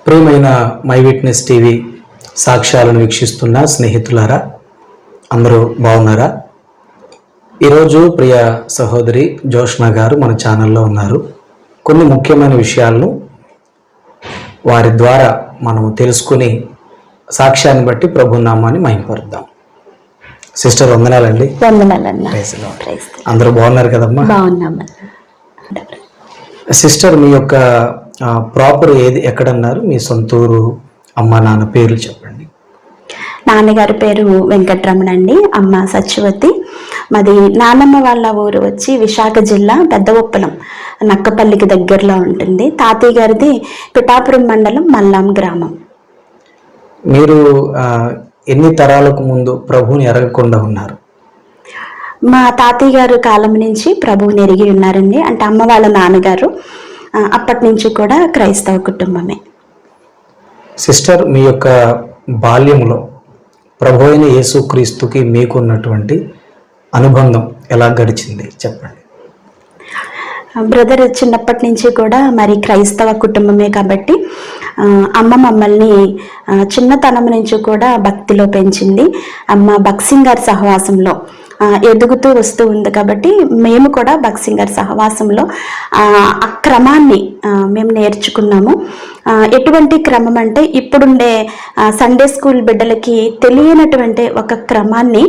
ప్రియమైన my witness TV సాక్ష్యాలను వీక్షిస్తున్న స్నేహితులారా, అందరూ బాగున్నారా? ఈరోజు ప్రియ సహోదరి జోష్నా గారు మన ఛానల్లో ఉన్నారు. కొన్ని ముఖ్యమైన విషయాలను వారి ద్వారా మనము తెలుసుకుని సాక్ష్యాన్ని బట్టి ప్రభు నామాన్ని మహిమపరుద్దాం. సిస్టర్ వందనాలండి. అందరూ బాగున్నారు కదమ్మా? సిస్టర్, మీ యొక్క ప్రాపర్ ఏది, ఎక్కడన్నారు? మీ సొంతూరు, అమ్మ నాన్న పేర్లు చెప్పండి. నాన్నగారి పేరు వెంకటరమణ అండి, అమ్మ సత్యవతి. మాది నాన్నమ్మ వాళ్ళ ఊరు వచ్చి విశాఖ జిల్లా పెద్దగొప్పలం, నక్కపల్లికి దగ్గరలో ఉంటుంది. తాతయ్య గారిది పిఠాపురం మండలం మల్లాం గ్రామం. మీరు ఎన్ని తరాలకు ముందు ప్రభువుని ఎరగకుండా ఉన్నారు? మా తాతయ్య గారు కాలం నుంచి ప్రభువుని ఎరిగి ఉన్నారండి. అంటే అమ్మ వాళ్ళ నాన్నగారు అప్పటి నుంచి కూడా క్రైస్తవ కుటుంబమే. సిస్టర్, మీ యొక్క బాల్యంలో ప్రభు అయిన యేసుక్రీస్తుకి మీకున్నటువంటి అనుబంధం ఎలా గడిచింది చెప్పండి. బ్రదర్, చిన్నప్పటి నుంచి కూడా మరి క్రైస్తవ కుటుంబమే కాబట్టి అమ్మ మమ్మల్ని చిన్నతనం నుంచి కూడా భక్తిలో పెంచింది. అమ్మ భక్సింగ్ గారి సహవాసంలో ఎదుగుతూ వస్తూ ఉంది కాబట్టి మేము కూడా భక్సింగ్ గారి సహవాసంలో ఆ క్రమాన్ని మేము నేర్చుకున్నాము. ఎటువంటి క్రమం అంటే ఇప్పుడుండే సండే స్కూల్ బిడ్డలకి తెలియనటువంటి ఒక క్రమాన్ని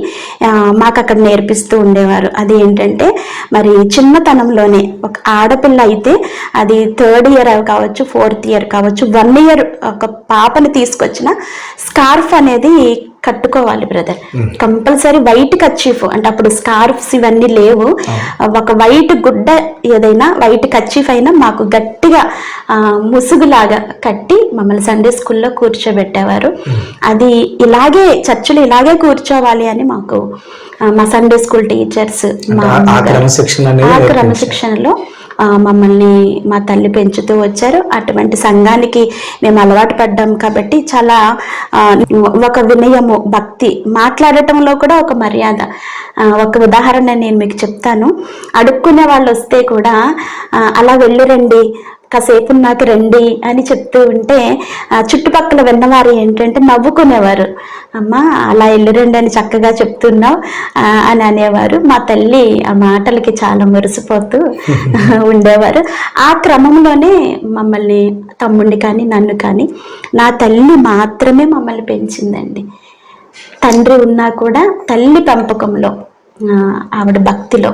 మాకు అక్కడ నేర్పిస్తూ ఉండేవారు. అది ఏంటంటే మరి చిన్నతనంలోనే ఒక ఆడపిల్ల అయితే అది 3rd ఇయర్ కావచ్చు, 4th ఇయర్ కావచ్చు, 1 ఇయర్ ఒక పాపని తీసుకొచ్చిన స్కార్ఫ్ అనేది కట్టుకోవాలి బ్రదర్. కంపల్సరీ వైట్ కర్చీఫ్, అంటే అప్పుడు స్కార్ఫ్స్ ఇవన్నీ లేవు. ఒక వైట్ గుడ్డ, ఏదైనా వైట్ కర్చీఫ్ అయినా మాకు గట్టిగా ముసుగులాగా కట్టి మమ్మల్ని సండే స్కూల్లో కూర్చోబెట్టేవారు. అది ఇలాగే చర్చిలో ఇలాగే కూర్చోవాలి అని మాకు మా సండే స్కూల్ టీచర్స్ క్రమశిక్షణలో మమ్మల్ని మా తల్లి పెంచుతూ వచ్చారు. అటువంటి సంఘానికి మేము అలవాటు పడ్డాం కాబట్టి చాలా ఒక వినయము, భక్తి, మాట్లాడటంలో కూడా ఒక మర్యాద. ఒక ఉదాహరణ నేను మీకు చెప్తాను. అడుక్కునే వాళ్ళు వస్తే కూడా అలా వెళ్ళిరండి, కాసేపు నాకు రండి అని చెప్తూ ఉంటే చుట్టుపక్కల విన్నవారు ఏంటంటే నవ్వుకునేవారు. అమ్మ అలా వెళ్ళిరండి అని చక్కగా చెప్తున్నావు అని అనేవారు. మా తల్లి ఆ మాటలకి చాలా మురిసిపోతూ ఉండేవారు. ఆ క్రమంలోనే మమ్మల్ని, తమ్ముడిని కానీ నన్ను కానీ, నా తల్లి మాత్రమే మమ్మల్ని పెంచిందండి. తండ్రి ఉన్నా కూడా తల్లి పెంపకంలో, ఆవిడ భక్తిలో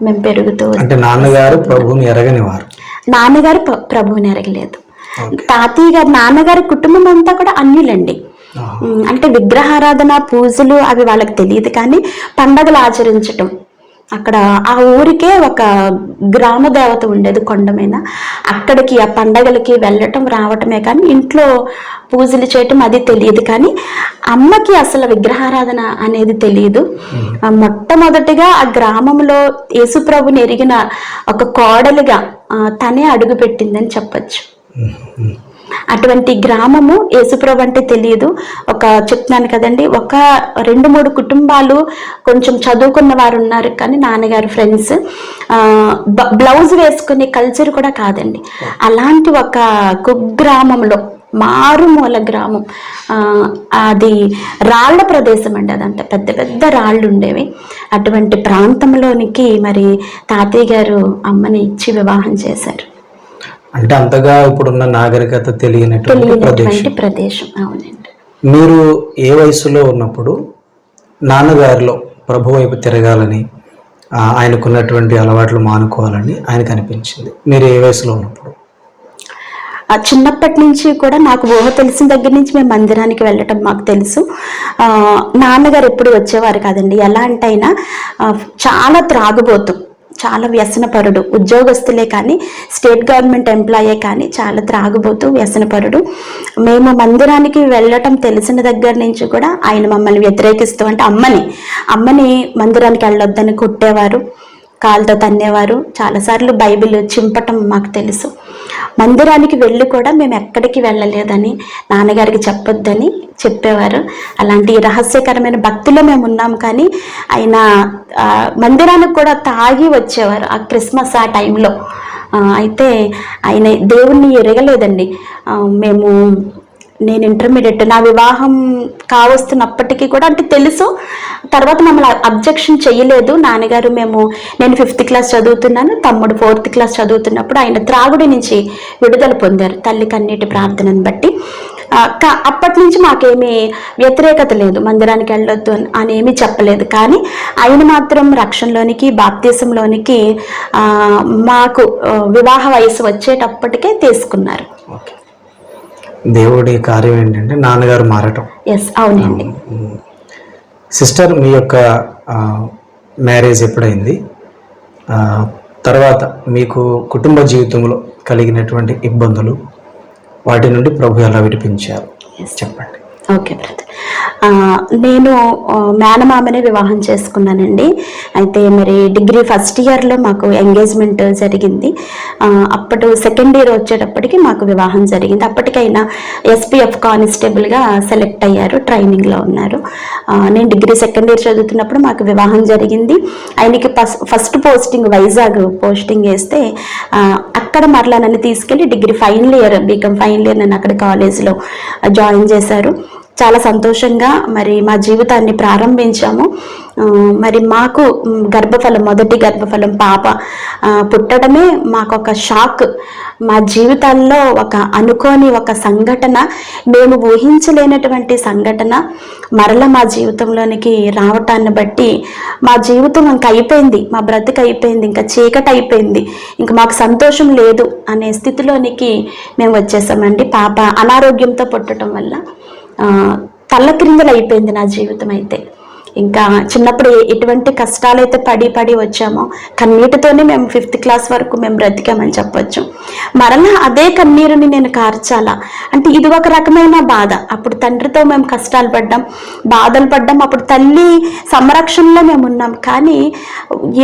మేము పెరుగుతూ. అంటే నాన్నగారు ప్రభువుని ఎరగనివారు? నాన్నగారు ప్రభువుని ఎరగలేదు. తాతయ్య గారు, నాన్నగారి కుటుంబం అంతా కూడా అన్యులండి. అంటే విగ్రహారాధన, పూజలు అవి వాళ్ళకి తెలియదు, కానీ పండగలు ఆచరించటం, అక్కడ ఆ ఊరికే ఒక గ్రామ దేవత ఉండేది కొండ మీద, అక్కడికి ఆ పండగలకి వెళ్ళటం రావటమే కానీ ఇంట్లో పూజలు చేయటం అది తెలియదు. కానీ అమ్మకి అసలు విగ్రహారాధన అనేది తెలియదు. మొట్టమొదటిగా ఆ గ్రామంలో యేసుప్రభుని ఎరిగిన ఒక కోడలుగా తనే అడుగు పెట్టిందని చెప్పచ్చు. అటువంటి గ్రామము, యేసుప్రభు అంటే తెలియదు. ఒక చెప్తున్నాను కదండి, ఒక 2-3 కుటుంబాలు కొంచెం చదువుకున్న వారు ఉన్నారు, కానీ నాన్నగారు ఫ్రెండ్స్ బ్లౌజ్ వేసుకునే కల్చర్ కూడా కాదండి. అలాంటి ఒక కుగ్రామంలో, మారుమూల గ్రామం, అది రాళ్ల ప్రదేశం అండి. అదంతా పెద్ద పెద్ద రాళ్ళు ఉండేవి. అటువంటి ప్రాంతంలోనికి మరి తాతయ్య గారు అమ్మని ఇచ్చి వివాహం చేశారు. అంటే అంతగా ఇప్పుడున్న నాగరికత తెలియనటువంటి ప్రదేశం. అవునండి. మీరు ఏ వయసులో ఉన్నప్పుడు నాన్నగారిలో ప్రభు వైపు తిరగాలని, ఆయనకున్నటువంటి అలవాట్లు మానుకోవాలని ఆయనకు అనిపించింది? మీరు ఏ వయసులో ఉన్నప్పుడు? చిన్నప్పటి నుంచి కూడా నాకు ఊహ తెలిసిన దగ్గర నుంచి మేము మందిరానికి వెళ్ళటం మాకు తెలుసు. నాన్నగారు ఎప్పుడు వచ్చేవారు కాదండి. ఎలా అంటే అయినా చాలా త్రాగుబోతు, చాలా వ్యసనపరుడు. ఉద్యోగస్తులే కానీ, స్టేట్ గవర్నమెంట్ ఎంప్లాయే కానీ చాలా త్రాగుబోతూ వ్యసనపరుడు. మేము మందిరానికి వెళ్ళటం తెలిసిన దగ్గర నుంచి కూడా ఆయన మమ్మల్ని వ్యతిరేకిస్తూ, అంటే అమ్మని మందిరానికి వెళ్ళొద్దని కొట్టేవారు, కాలుతో తన్నేవారు. చాలాసార్లు బైబిల్ చింపటం మాకు తెలుసు. మందిరానికి వెళ్ళి కూడా మేము ఎక్కడికి వెళ్ళలేదని, నాన్నగారికి చెప్పొద్దని చెప్పేవారు. అలాంటి రహస్యకరమైన భక్తిలో మేము ఉన్నాం. కానీ ఆయన మందిరానికి కూడా తాగి వచ్చేవారు. ఆ క్రిస్మస్ ఆ టైంలో అయితే ఆయన దేవుణ్ణి ఎరగలేదండి. నేను ఇంటర్మీడియట్, నా వివాహం కావస్తున్నప్పటికీ కూడా అంటే తెలుసు. తర్వాత మమ్మల్ని అబ్జెక్షన్ చెయ్యలేదు నాన్నగారు. నేను 5th క్లాస్ చదువుతున్నాను, తమ్ముడు 4th క్లాస్ చదువుతున్నప్పుడు ఆయన త్రాగుడి నుంచి విడుదల పొందారు తల్లి కన్నీటి ప్రార్థనను బట్టి. అప్పటి నుంచి మాకేమీ వ్యతిరేకత లేదు, మందిరానికి వెళ్ళొద్దు అని ఏమీ చెప్పలేదు. కానీ ఆయన మాత్రం రక్షణలోనికి, బాప్తీసంలోనికి మాకు వివాహ వయసు వచ్చేటప్పటికే తీసుకున్నారు. దేవుడి కార్యం ఏంటంటే నాన్నగారు మారటం. ఎస్, అవునండి. సిస్టర్, మీ యొక్క మ్యారేజ్ ఎప్పుడైంది? తర్వాత మీకు కుటుంబ జీవితంలో కలిగినటువంటి ఇబ్బందులు, వాటి నుండి ప్రభు ఎలా విడిపించారు చెప్పండి. ఓకే బ్రదర్, నేను మేనమామనే వివాహం చేసుకున్నానండి. అయితే మరి డిగ్రీ ఫస్ట్ ఇయర్లో మాకు ఎంగేజ్మెంట్ జరిగింది. అప్పుడు సెకండ్ ఇయర్ వచ్చేటప్పటికి మాకు వివాహం జరిగింది. అప్పటికైనా SPF కానిస్టేబుల్గా సెలెక్ట్ అయ్యారు, ట్రైనింగ్లో ఉన్నారు. నేను డిగ్రీ సెకండ్ ఇయర్ చదువుతున్నప్పుడు మాకు వివాహం జరిగింది. ఆయనకి ఫస్ట్ పోస్టింగ్ వైజాగ్ పోస్టింగ్ వేస్తే అక్కడ మరలా నన్ను తీసుకెళ్ళి degree final year, BCom final year నన్ను అక్కడ కాలేజీలో జాయిన్ చేశారు. చాలా సంతోషంగా మరి మా జీవితాన్ని ప్రారంభించాము. మరి మాకు మొదటి గర్భఫలం పాప పుట్టడమే మాకు ఒక షాక్. మా జీవితాల్లో అనుకోని ఒక సంఘటన, మేము ఊహించలేనటువంటి సంఘటన మరల మా జీవితంలోనికి రావటాన్ని బట్టి మా జీవితం ఇంకా అయిపోయింది, మా బ్రతుకు అయిపోయింది, ఇంకా చీకటి అయిపోయింది, ఇంకా మాకు సంతోషం లేదు అనే స్థితిలోనికి మేము వచ్చేసామండి. పాప అనారోగ్యంతో పుట్టడం వల్ల తల్లక్రిందలు అయిపోయింది నా జీవితం. అయితే ఇంకా చిన్నప్పుడు ఎటువంటి కష్టాలైతే పడి వచ్చామో కన్నీటితోనే మేము 5th క్లాస్ వరకు మేము బ్రతికామని చెప్పొచ్చు. మరలా అదే కన్నీరుని నేను కార్చాలా అంటే ఇది ఒక రకమైన బాధ. అప్పుడు తండ్రితో మేము కష్టాలు పడ్డాం, బాధలు పడ్డాం, అప్పుడు తల్లి సంరక్షణలో మేము ఉన్నాం. కానీ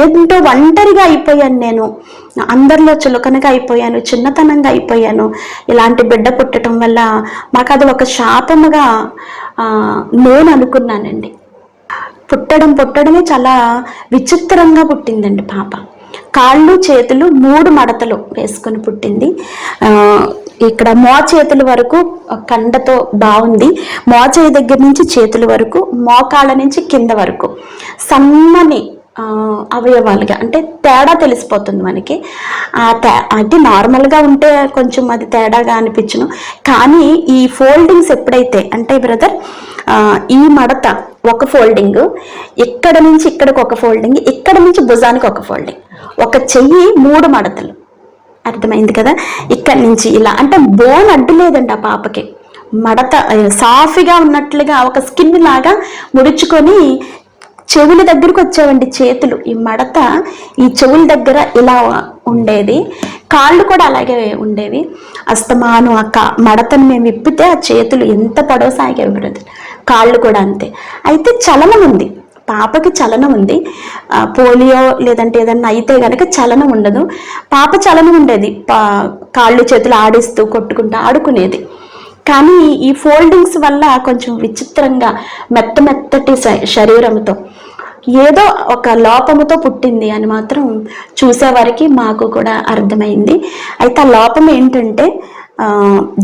ఏంటో ఒంటరిగా అయిపోయాను నేను, అందరిలో చులకనగా అయిపోయాను, చిన్నతనంగా అయిపోయాను. ఇలాంటి బిడ్డ పుట్టడం వల్ల మాకు అది ఒక శాపముగా నేను అనుకున్నానండి. పుట్టడమే చాలా విచిత్రంగా పుట్టిందండి పాప. కాళ్ళు చేతులు 3 మడతలు వేసుకొని పుట్టింది. ఇక్కడ మోచేతుల వరకు కండతో బాగుంది, మోచేయి దగ్గర నుంచి చేతుల వరకు, మోకాళ్ళ నుంచి కింద వరకు సన్నని అవయవాలుగా, అంటే తేడా తెలిసిపోతుంది మనకి. అంటే నార్మల్గా ఉంటే కొంచెం అది తేడాగా అనిపించును. కానీ ఈ ఫోల్డింగ్స్ ఎప్పుడైతే అంటే బ్రదర్, ఈ మడత ఒక ఫోల్డింగ్, ఇక్కడ నుంచి ఇక్కడికి ఒక ఫోల్డింగ్, ఇక్కడ నుంచి భుజానికి ఒక ఫోల్డింగ్, ఒక చెయ్యి 3 మడతలు. అర్థమైంది కదా? ఇక్కడి నుంచి ఇలా అంటే బోన్ అడ్డు లేదండి ఆ పాపకి. మడత సాఫీగా ఉన్నట్లుగా ఒక స్కిన్ లాగా ముడుచుకొని చెవుల దగ్గరకు వచ్చేవండి చేతులు. ఈ మడత ఈ చెవుల దగ్గర ఇలా ఉండేది, కాళ్ళు కూడా అలాగే ఉండేవి. అస్తమాను మడతను మేము విప్పితే ఆ చేతులు ఎంత పొడవు సాగేవి బ్రదర్, కాళ్ళు కూడా అంతే. అయితే చలనం ఉంది, పాపకి చలనం ఉంది. పోలియో లేదంటే ఏదన్నా అయితే కనుక చలనం ఉండదు, పాప చలనం ఉండేది. కాళ్ళు చేతులు ఆడిస్తూ కొట్టుకుంటూ ఆడుకునేది. కానీ ఈ ఫోల్డింగ్స్ వల్ల కొంచెం విచిత్రంగా మెత్తటి శరీరంతో ఏదో ఒక లోపముతో పుట్టింది అని మాత్రం చూసేవారికి మాకు కూడా అర్థమైంది. అయితే ఆ లోపం ఏంటంటే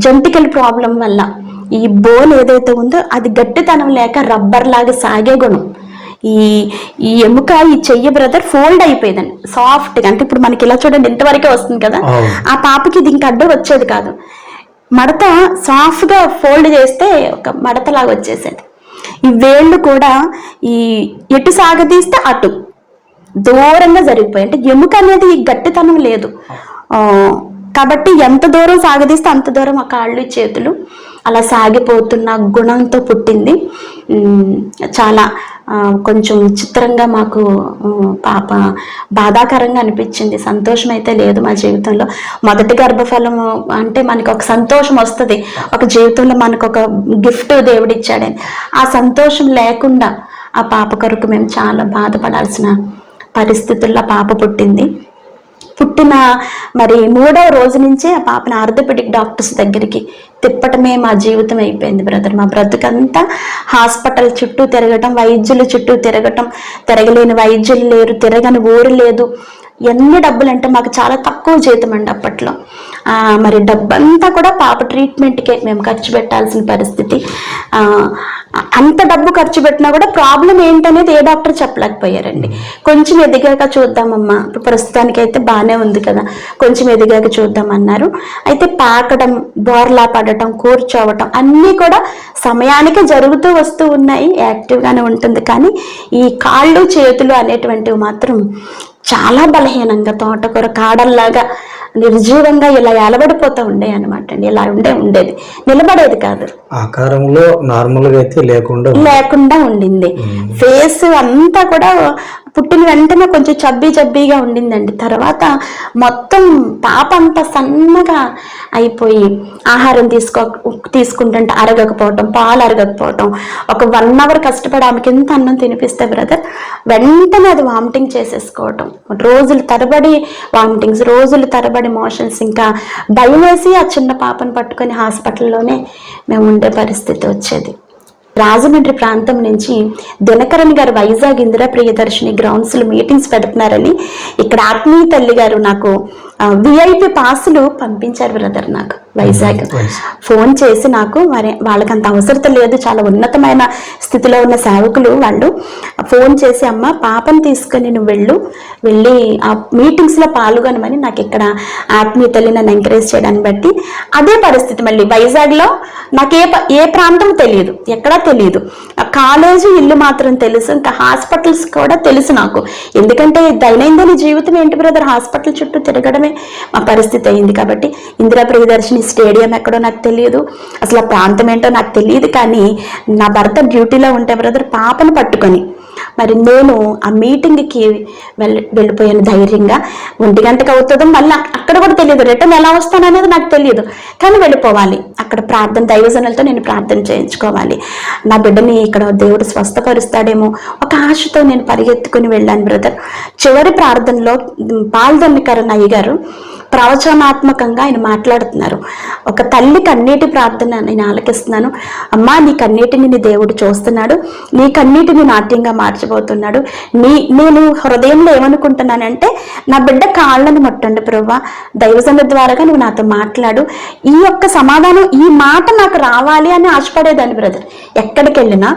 జెంటికల్ ప్రాబ్లం వల్ల ఈ బోన్ ఏదైతే ఉందో అది గట్టితనం లేక రబ్బర్ లాగా సాగే గుణం. ఈ ఎముక, ఈ చెయ్యి బ్రదర్ ఫోల్డ్ అయిపోయేదండి సాఫ్ట్గా. అంటే ఇప్పుడు మనకి ఇలా చూడండి ఇంతవరకే వస్తుంది కదా, ఆ పాపకి ఇది ఇంకా అడ్డు వచ్చేది కాదు. మడత సాఫ్ట్గా ఫోల్డ్ చేస్తే ఒక మడతలాగా వచ్చేసేది. ఈ వేళ్ళు కూడా ఈ ఎటు సాగదీస్తే అటు దూరంగా జరిగిపోయాయి. అంటే ఎముక అనేది గట్టితనం లేదు కాబట్టి ఎంత దూరం సాగదీస్తే అంత దూరం ఆ కాళ్ళు చేతులు అలా సాగిపోతున్న గుణంతో పుట్టింది. చాలా కొంచెం విచిత్రంగా మాకు పాప బాధాకరంగా అనిపించింది. సంతోషం అయితే లేదు మా జీవితంలో. మొదటి గర్భఫలం అంటే మనకి ఒక సంతోషం వస్తుంది, ఒక జీవితంలో మనకు ఒక గిఫ్ట్ దేవుడు ఇచ్చాడని. ఆ సంతోషం లేకుండా ఆ పాప కొరకు మేము చాలా బాధపడాల్సిన పరిస్థితుల్లో పాప పుట్టింది. పుట్టిన మరి 3వ రోజు నుంచే ఆ పాపను ఆర్థోపెడిక్ డాక్టర్స్ దగ్గరికి తిప్పటమే మా జీవితం అయిపోయింది బ్రదర్. మా బ్రతుకంతా హాస్పిటల్ చుట్టూ తిరగటం, వైద్యుల చుట్టూ తిరగటం, తిరగలేని వైద్యులు లేరు, తిరగని ఊరు లేదు. ఎన్ని డబ్బులు అంటే మాకు చాలా తక్కువ జీతం అండి అప్పట్లో. మరి డబ్బంతా కూడా పాప ట్రీట్మెంట్కే మేము ఖర్చు పెట్టాల్సిన పరిస్థితి. అంత డబ్బు ఖర్చు పెట్టినా కూడా ప్రాబ్లం ఏంటనేది ఏ డాక్టర్ చెప్పలేకపోయారండి. కొంచెం ఎదిగాక చూద్దామమ్మా, ప్రస్తుతానికి అయితే బాగానే ఉంది కదా, కొంచెం ఎదిగాక చూద్దామన్నారు. అయితే పాకడం, బోర్లా పడటం, కూర్చోవటం అన్నీ కూడా సమయానికి జరుగుతూ వస్తూ ఉన్నాయి. యాక్టివ్గానే ఉంటుంది, కానీ ఈ కాళ్ళు చేతులు అనేటువంటివి మాత్రం చాలా బలహీనంగా, తోటకూర కాడల్లాగా నిర్జీవంగా ఇలా ఎలబడిపోతూ ఉండే అనమాట అండి. ఇలా ఉండేది, నిలబడేది కాదు. ఆకారంలో నార్మల్గా అయితే లేకుండా ఉండింది. ఫేస్ అంతా కూడా పుట్టిన వెంటనే కొంచెం చబ్బీగా ఉండిందండి. తర్వాత మొత్తం పాప అంతా సన్నగా అయిపోయి ఆహారం తీసుకుంటుంటే అరగకపోవటం, పాలు అరగకపోవటం, ఒక 1 hour కష్టపడి ఆమెకి ఎంత అన్నం తినిపిస్తే బ్రదర్ వెంటనే అది వామిటింగ్ చేసేసుకోవటం, రోజుల తరబడి వామిటింగ్స్, రోజుల తరబడి మోషన్స్. ఇంకా భయం వేసి ఆ చిన్న పాపను పట్టుకొని హాస్పిటల్లోనే మేము ఉండే పరిస్థితి వచ్చేది. రాజమండ్రి ప్రాంతం నుంచి దినకరణ్ గారు వైజాగ్ ఇందిరా ప్రియదర్శిని గ్రౌండ్స్లో మీటింగ్స్ పెడుతున్నారని ఇక్కడ ఆత్మీయ తల్లి గారు నాకు VIP పాసులు పంపించారు బ్రదర్. నాకు వైజాగ్ ఫోన్ చేసి, నాకు మరి వాళ్ళకి అంత అవసరత లేదు, చాలా ఉన్నతమైన స్థితిలో ఉన్న సేవకులు వాళ్ళు, ఫోన్ చేసి అమ్మ పాపను తీసుకొని నువ్వు వెళ్ళి ఆ మీటింగ్స్లో పాల్గొనమని నాకు ఇక్కడ ఆత్మీయ తల్లి నన్ను ఎంకరేజ్ చేయడాన్ని బట్టి అదే పరిస్థితి. మళ్ళీ వైజాగ్లో నాకు ఏ ప్రాంతం తెలియదు, ఎక్కడా తెలియదు, కాలేజీ ఇల్లు మాత్రం తెలుసు, ఇంకా హాస్పిటల్స్ కూడా తెలుసు నాకు. ఎందుకంటే దైనందిన జీవితం ఏంటి బ్రదర్, హాస్పిటల్ చుట్టూ తిరగడమే మా పరిస్థితి అయింది. కాబట్టి ఇందిరా ప్రియదర్శిని స్టేడియం ఎక్కడో నాకు తెలియదు, అసలు ఆ ప్రాంతం ఏంటో నాకు తెలియదు. కానీ నా భర్త డ్యూటీలో ఉంటే బ్రదర్ పాపను పట్టుకొని మరి నేను ఆ మీటింగ్కి వెళ్ళిపోయాను ధైర్యంగా. 1 గంటకు అవుతుందో మళ్ళీ అక్కడ కూడా తెలియదు, రిటర్న్ ఎలా వస్తాననేది నాకు తెలియదు, కానీ వెళ్ళిపోవాలి. అక్కడ ప్రార్థన, దైవజనులతో నేను ప్రార్థన చేయించుకోవాలి, నా బిడ్డని ఇక్కడ దేవుడు స్వస్థపరుస్తాడేమో ఒక ఆశతో నేను పరిగెత్తుకుని వెళ్ళాను బ్రదర్. చివరి ప్రార్థనలో పాల్దొన్నికరణ అయ్య గారు ప్రవచనాత్మకంగా ఆయన మాట్లాడుతున్నారు. ఒక తల్లి కన్నీటి ప్రార్థన నేను ఆలకిస్తున్నాను. అమ్మా, నీ కన్నీటిని నీ దేవుడు చూస్తున్నాడు, నీ కన్నీటిని నాట్యంగా మార్చబోతున్నాడు. నేను హృదయంలో ఏమనుకుంటున్నానంటే, నా బిడ్డ కాళ్ళను ముట్టండి ప్రభువా, దైవజనుల ద్వారాగా నువ్వు నాతో మాట్లాడు, ఈ యొక్క సమాధానం, ఈ మాట నాకు రావాలి అని ఆశపడేదాన్ని బ్రదర్. ఎక్కడికి వెళ్ళినా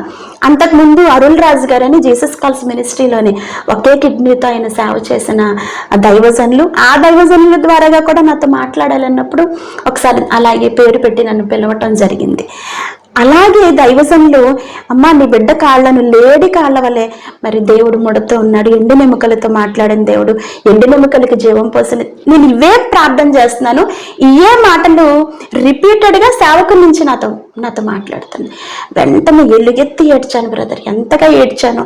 అంతకుముందు అరుల్ రాజు గారు అని జీసస్ కాల్స్ మినిస్ట్రీలోని ఒకే కిడ్నీతో ఆయన సేవ చేసిన దైవజనులు, ఆ దైవజనుల ద్వారాగా కూడా నాతో మాట్లాడాలన్నప్పుడు ఒకసారి అలాగే పేరు పెట్టి నన్ను పిలవటం జరిగింది. అలాగే దైవజనులు, అమ్మ నీ బిడ్డ కాళ్ళను లేడి కాళ్ళ వలె మరి దేవుడు ముడతో ఉన్నాడు, ఎండు నెముకలతో మాట్లాడిన దేవుడు, ఎండు నెముకలకి జీవం పోసిన, నేను ఇవే ప్రార్థన చేస్తున్నాను. ఇవే మాటలు రిపీటెడ్గా సేవకుల నుంచి నాతో మాట్లాడుతుంది. వెంటనే ఎలుగెత్తి ఏడ్చాను బ్రదర్. ఎంతగా ఏడ్చానో,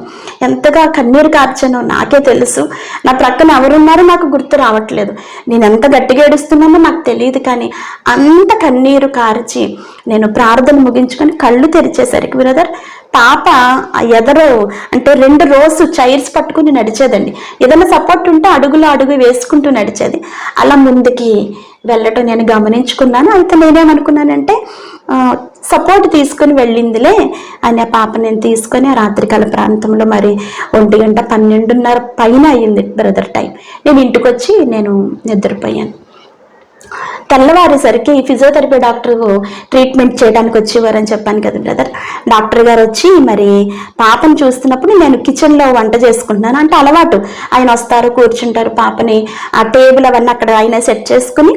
ఎంతగా కన్నీరు కార్చానో నాకే తెలుసు. నా ప్రక్కన ఎవరున్నారో నాకు గుర్తు రావట్లేదు, నేను ఎంత గట్టిగా ఏడుస్తున్నానో నాకు తెలియదు. కానీ అంత కన్నీరు కార్చి నేను ప్రార్థన ముగించుకొని కళ్ళు తెరిచేసరికి బ్రదర్ పాప ఎదరో అంటే 2 rows చైర్స్ పట్టుకుని నడిచేదండి. ఏదైనా సపోర్ట్ ఉంటే అడుగు వేసుకుంటూ నడిచేది. అలా ముందుకి వెళ్ళటం నేను గమనించుకున్నాను. అయితే నేనేమనుకున్నానంటే సపోర్ట్ తీసుకుని వెళ్ళిందిలే అని ఆ పాప నేను తీసుకొని ఆ రాత్రికాల ప్రాంతంలో మరి 1 గంట 12:30 పైన అయ్యింది బ్రదర్ టైం. నేను ఇంటికి వచ్చి నేను నిద్రపోయాను. తెల్లవారేసరికి ఫిజియోథెరపీ డాక్టర్ ట్రీట్మెంట్ చేయడానికి వచ్చేవారని చెప్పాను కదా బ్రదర్. డాక్టర్ గారు వచ్చి మరి పాపను చూస్తున్నప్పుడు నేను కిచెన్లో వంట చేసుకుంటున్నాను. అంటే అలవాటు, ఆయన వస్తారు, కూర్చుంటారు, పాపని ఆ టేబుల్ అవన్నీ అక్కడ ఆయన సెట్ చేసుకుని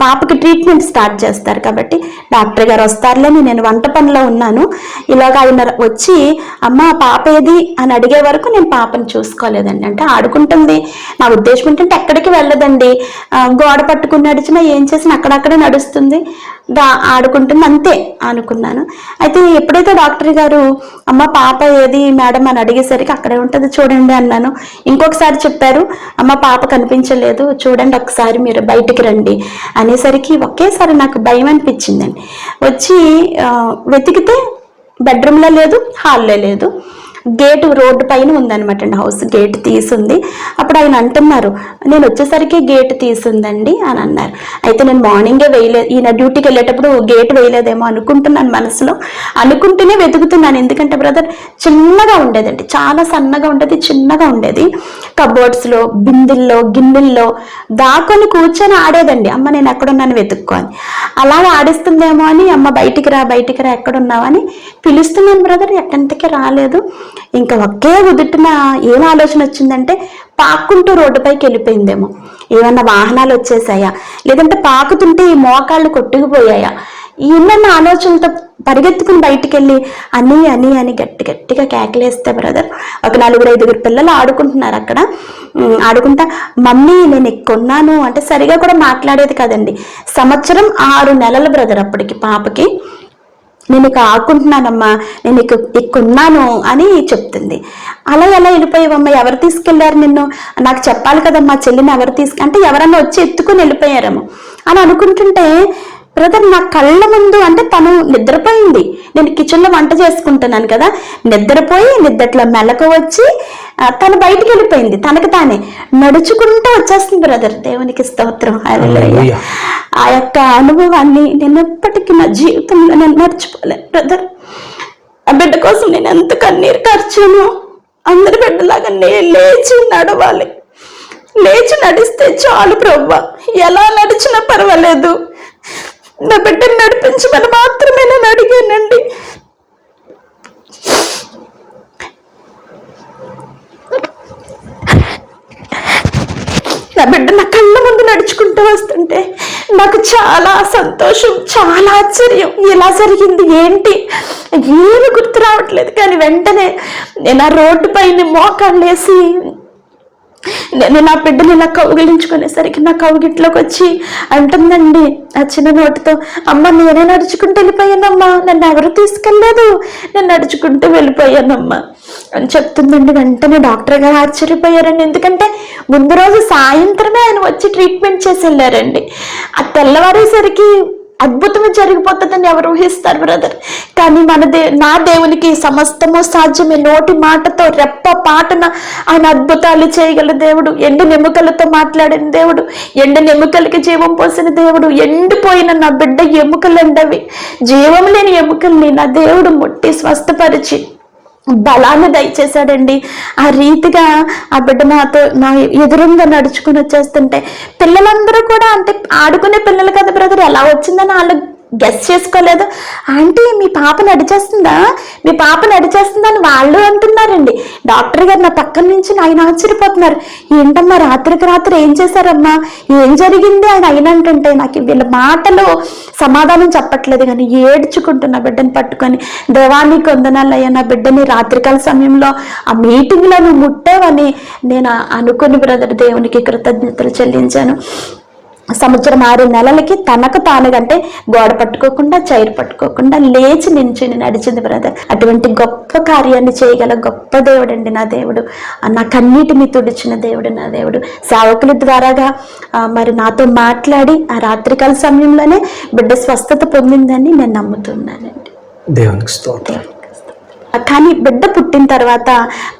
పాపకి ట్రీట్మెంట్ స్టార్ట్ చేస్తారు. కాబట్టి డాక్టర్ గారు వస్తారులేని నేను వంట పనిలో ఉన్నాను. ఇలాగ ఆయన వచ్చి అమ్మ పాప ఏది అని అడిగే వరకు నేను పాపను చూసుకోలేదండి. అంటే ఆడుకుంటుంది, నా ఉద్దేశం ఏంటంటే ఎక్కడికి వెళ్ళదండి, గోడ పట్టుకుని నడిచినా ఏం చేసినా అక్కడక్కడే నడుస్తుంది, ఆడుకుంటుంది, అంతే అనుకున్నాను. అయితే ఎప్పుడైతే డాక్టర్ గారు అమ్మ పాప ఏది మేడం అని అడిగేసరికి అక్కడే ఉంటుంది చూడండి అన్నాను. ఇంకొకసారి చెప్పారు, అమ్మ పాప కనిపించలేదు చూడండి ఒకసారి మీరు బయటికి రండి అనేసరికి ఒకేసారి నాకు భయం అనిపించిందండి. వచ్చి వెతికితే బెడ్రూమ్లో లేదు, హాల్లో లేదు. గేటు రోడ్డు పైన ఉందన్నమాట అండి, హౌస్ గేట్ తీసుంది. అప్పుడు ఆయన అంటున్నారు, నేను వచ్చేసరికి గేట్ తీసుందండి అని అన్నారు. అయితే నేను మార్నింగే వేయలేదు, ఈయన డ్యూటీకి వెళ్ళేటప్పుడు గేట్ వేయలేదేమో అనుకుంటున్నాను, మనసులో అనుకుంటూనే వెతుకుతున్నాను. ఎందుకంటే బ్రదర్ చిన్నగా ఉండేదండి, చాలా సన్నగా ఉండేది, చిన్నగా ఉండేది. కబోర్డ్స్లో, బిందెల్లో, గిన్నెల్లో దాకొని కూర్చొని ఆడేదండి. అమ్మ నేను ఎక్కడున్నాను వెతుక్కోని, అలాగే ఆడిస్తుందేమో అని అమ్మ బయటికి రా ఎక్కడున్నావని పిలుస్తున్నాను బ్రదర్, ఎక్కడికి రాలేదు. ఇంకా ఒకే ఉదుటిన ఏం ఆలోచన వచ్చిందంటే పాక్కుంటూ రోడ్డుపైకి వెళ్ళిపోయిందేమో, ఏమన్నా వాహనాలు వచ్చేసాయా, లేదంటే పాకుతుంటే ఈ మోకాళ్ళు కొట్టుకుపోయాయా, ఇన్న ఆలోచనలతో పరిగెత్తుకుని బయటికి వెళ్ళి అని గట్టిగా కేకలేస్తే బ్రదర్ ఒక 4-5 పిల్లలు ఆడుకుంటున్నారు అక్కడ. ఆడుకుంటా మమ్మీ నేను కొన్నాను అంటే సరిగా కూడా మాట్లాడేది కదండి. 6 నెలలు బ్రదర్ అప్పటికి పాపకి. నేను ఇక ఆడుకుంటున్నానమ్మా, నేను ఇక కొన్నాను అని చెప్తుంది. అలా ఎలా వెళ్ళిపోయావమ్మా, ఎవరు తీసుకెళ్లారు నిన్ను, నాకు చెప్పాలి కదమ్మా, చెల్లిని ఎవరు అంటే ఎవరన్నా వచ్చి ఎత్తుకుని వెళ్ళిపోయారేమో అని అనుకుంటుంటే బ్రదర్ నా కళ్ళ ముందు, అంటే తను నిద్రపోయింది, నేను కిచెన్లో వంట చేసుకుంటున్నాను కదా, నిద్రట్లో మెలకు వచ్చి తను బయటికి వెళ్ళిపోయింది, తనకు తానే నడుచుకుంటూ వచ్చేస్తుంది బ్రదర్. దేవునికి స్తోత్రం, హల్లెలూయా. ఆ యొక్క అనుభవాన్ని నేను ఎప్పటికీ నా జీవితంలో నేను మర్చిపోలే బ్రదర్. ఆ బిడ్డ కోసం నేను ఎంత కన్నీరు కార్చాను. అందరి బిడ్డలాగా నేను లేచి నడవాలి, లేచి నడిస్తే చాలు ప్రభువా, ఎలా నడిచినా పర్వాలేదు, నా బిడ్డను నడిపించమని మాత్రమే నేను అడిగానండి. నా బిడ్డ నా కళ్ళ ముందు నడుచుకుంటూ వస్తుంటే నాకు చాలా సంతోషం, చాలా ఆశ్చర్యం. ఎలా జరిగింది ఏంటి ఏమి గుర్తు రావట్లేదు, కానీ వెంటనే నేను ఆ రోడ్డు పైన మోకాళ్ళేసి నేను నా బిడ్డని ఇలా కౌగిలించుకునేసరికి నా కౌగిట్లోకి వచ్చి అంటుందండి ఆ చిన్న నోటితో, అమ్మ నేనే నడుచుకుంటూ వెళ్ళిపోయానమ్మా, నన్ను ఎవరు తీసుకెళ్ళలేదు, నేను నడుచుకుంటూ వెళ్ళిపోయానమ్మా అని చెప్తుందండి. వెంటనే డాక్టర్ గారు ఆశ్చర్యపోయారండి. ఎందుకంటే ముందు రోజు సాయంత్రమే ఆయన వచ్చి ట్రీట్మెంట్ చేసి వెళ్ళారండి. ఆ తెల్లవారేసరికి అద్భుతమే జరిగిపోతుందని ఎవరు ఊహిస్తారు బ్రదర్. కానీ నా దేవునికి సమస్తము సాధ్యమే. నోటి మాటతో రెప్ప పాటన ఆయన అద్భుతాలు చేయగల దేవుడు. ఎండు ఎముకలతో మాట్లాడిన దేవుడు, ఎండు ఎముకలకి జీవం పోసిన దేవుడు. ఎండిపోయిన నా బిడ్డ ఎముకలండవి, జీవం లేని ఎముకల్ని నా దేవుడు ముట్టి స్వస్థపరిచి బలాన్ని దయచేశాడండి. ఆ రీతిగా ఆ బిడ్డ నా ఎదురుగా నడుచుకుని వచ్చేస్తుంటే పిల్లలందరూ కూడా, అంటే ఆడుకునే పిల్లలు కదా బ్రదర్, ఎలా వచ్చిందని వాళ్ళు గెస్ చేసుకోలేదు. ఆంటీ మీ పాప నడిచేస్తుందా అని వాళ్ళు అంటున్నారండి. డాక్టర్ గారు నా పక్కన నుంచి ఆయన ఆశ్చర్యపోతున్నారు, ఏంటమ్మా రాత్రికి రాత్రి ఏం చేశారమ్మా, ఏం జరిగింది ఆయన అంటుంటే నాకు వీళ్ళ మాటలు సమాధానం చెప్పట్లేదు, కానీ ఏడ్చుకుంటున్నా బిడ్డని పట్టుకొని, దేవానికి వందనాలయ్యా, నా బిడ్డని రాత్రికాల సమయంలో ఆ మీటింగ్లో నువ్వు ముట్టావని నేను అనుకుని బ్రదర్ దేవునికి కృతజ్ఞతలు చెల్లించాను. 6 నెలలకి తనకు తానుగంటే గోడ పట్టుకోకుండా, చైర్ పట్టుకోకుండా లేచి నించుని నడిచింది బ్రదర్. అటువంటి గొప్ప కార్యాన్ని చేయగల గొప్ప దేవుడు అండి నా దేవుడు. నా కన్నీటిని తుడిచిన దేవుడు నా దేవుడు. సేవకుల ద్వారాగా మరి నాతో మాట్లాడి ఆ రాత్రికాల సమయంలోనే బిడ్డ స్వస్థత పొందిందని నేను నమ్ముతున్నానండి. దేవునికి స్తోత్రం. కానీ బిడ్డ పుట్టిన తర్వాత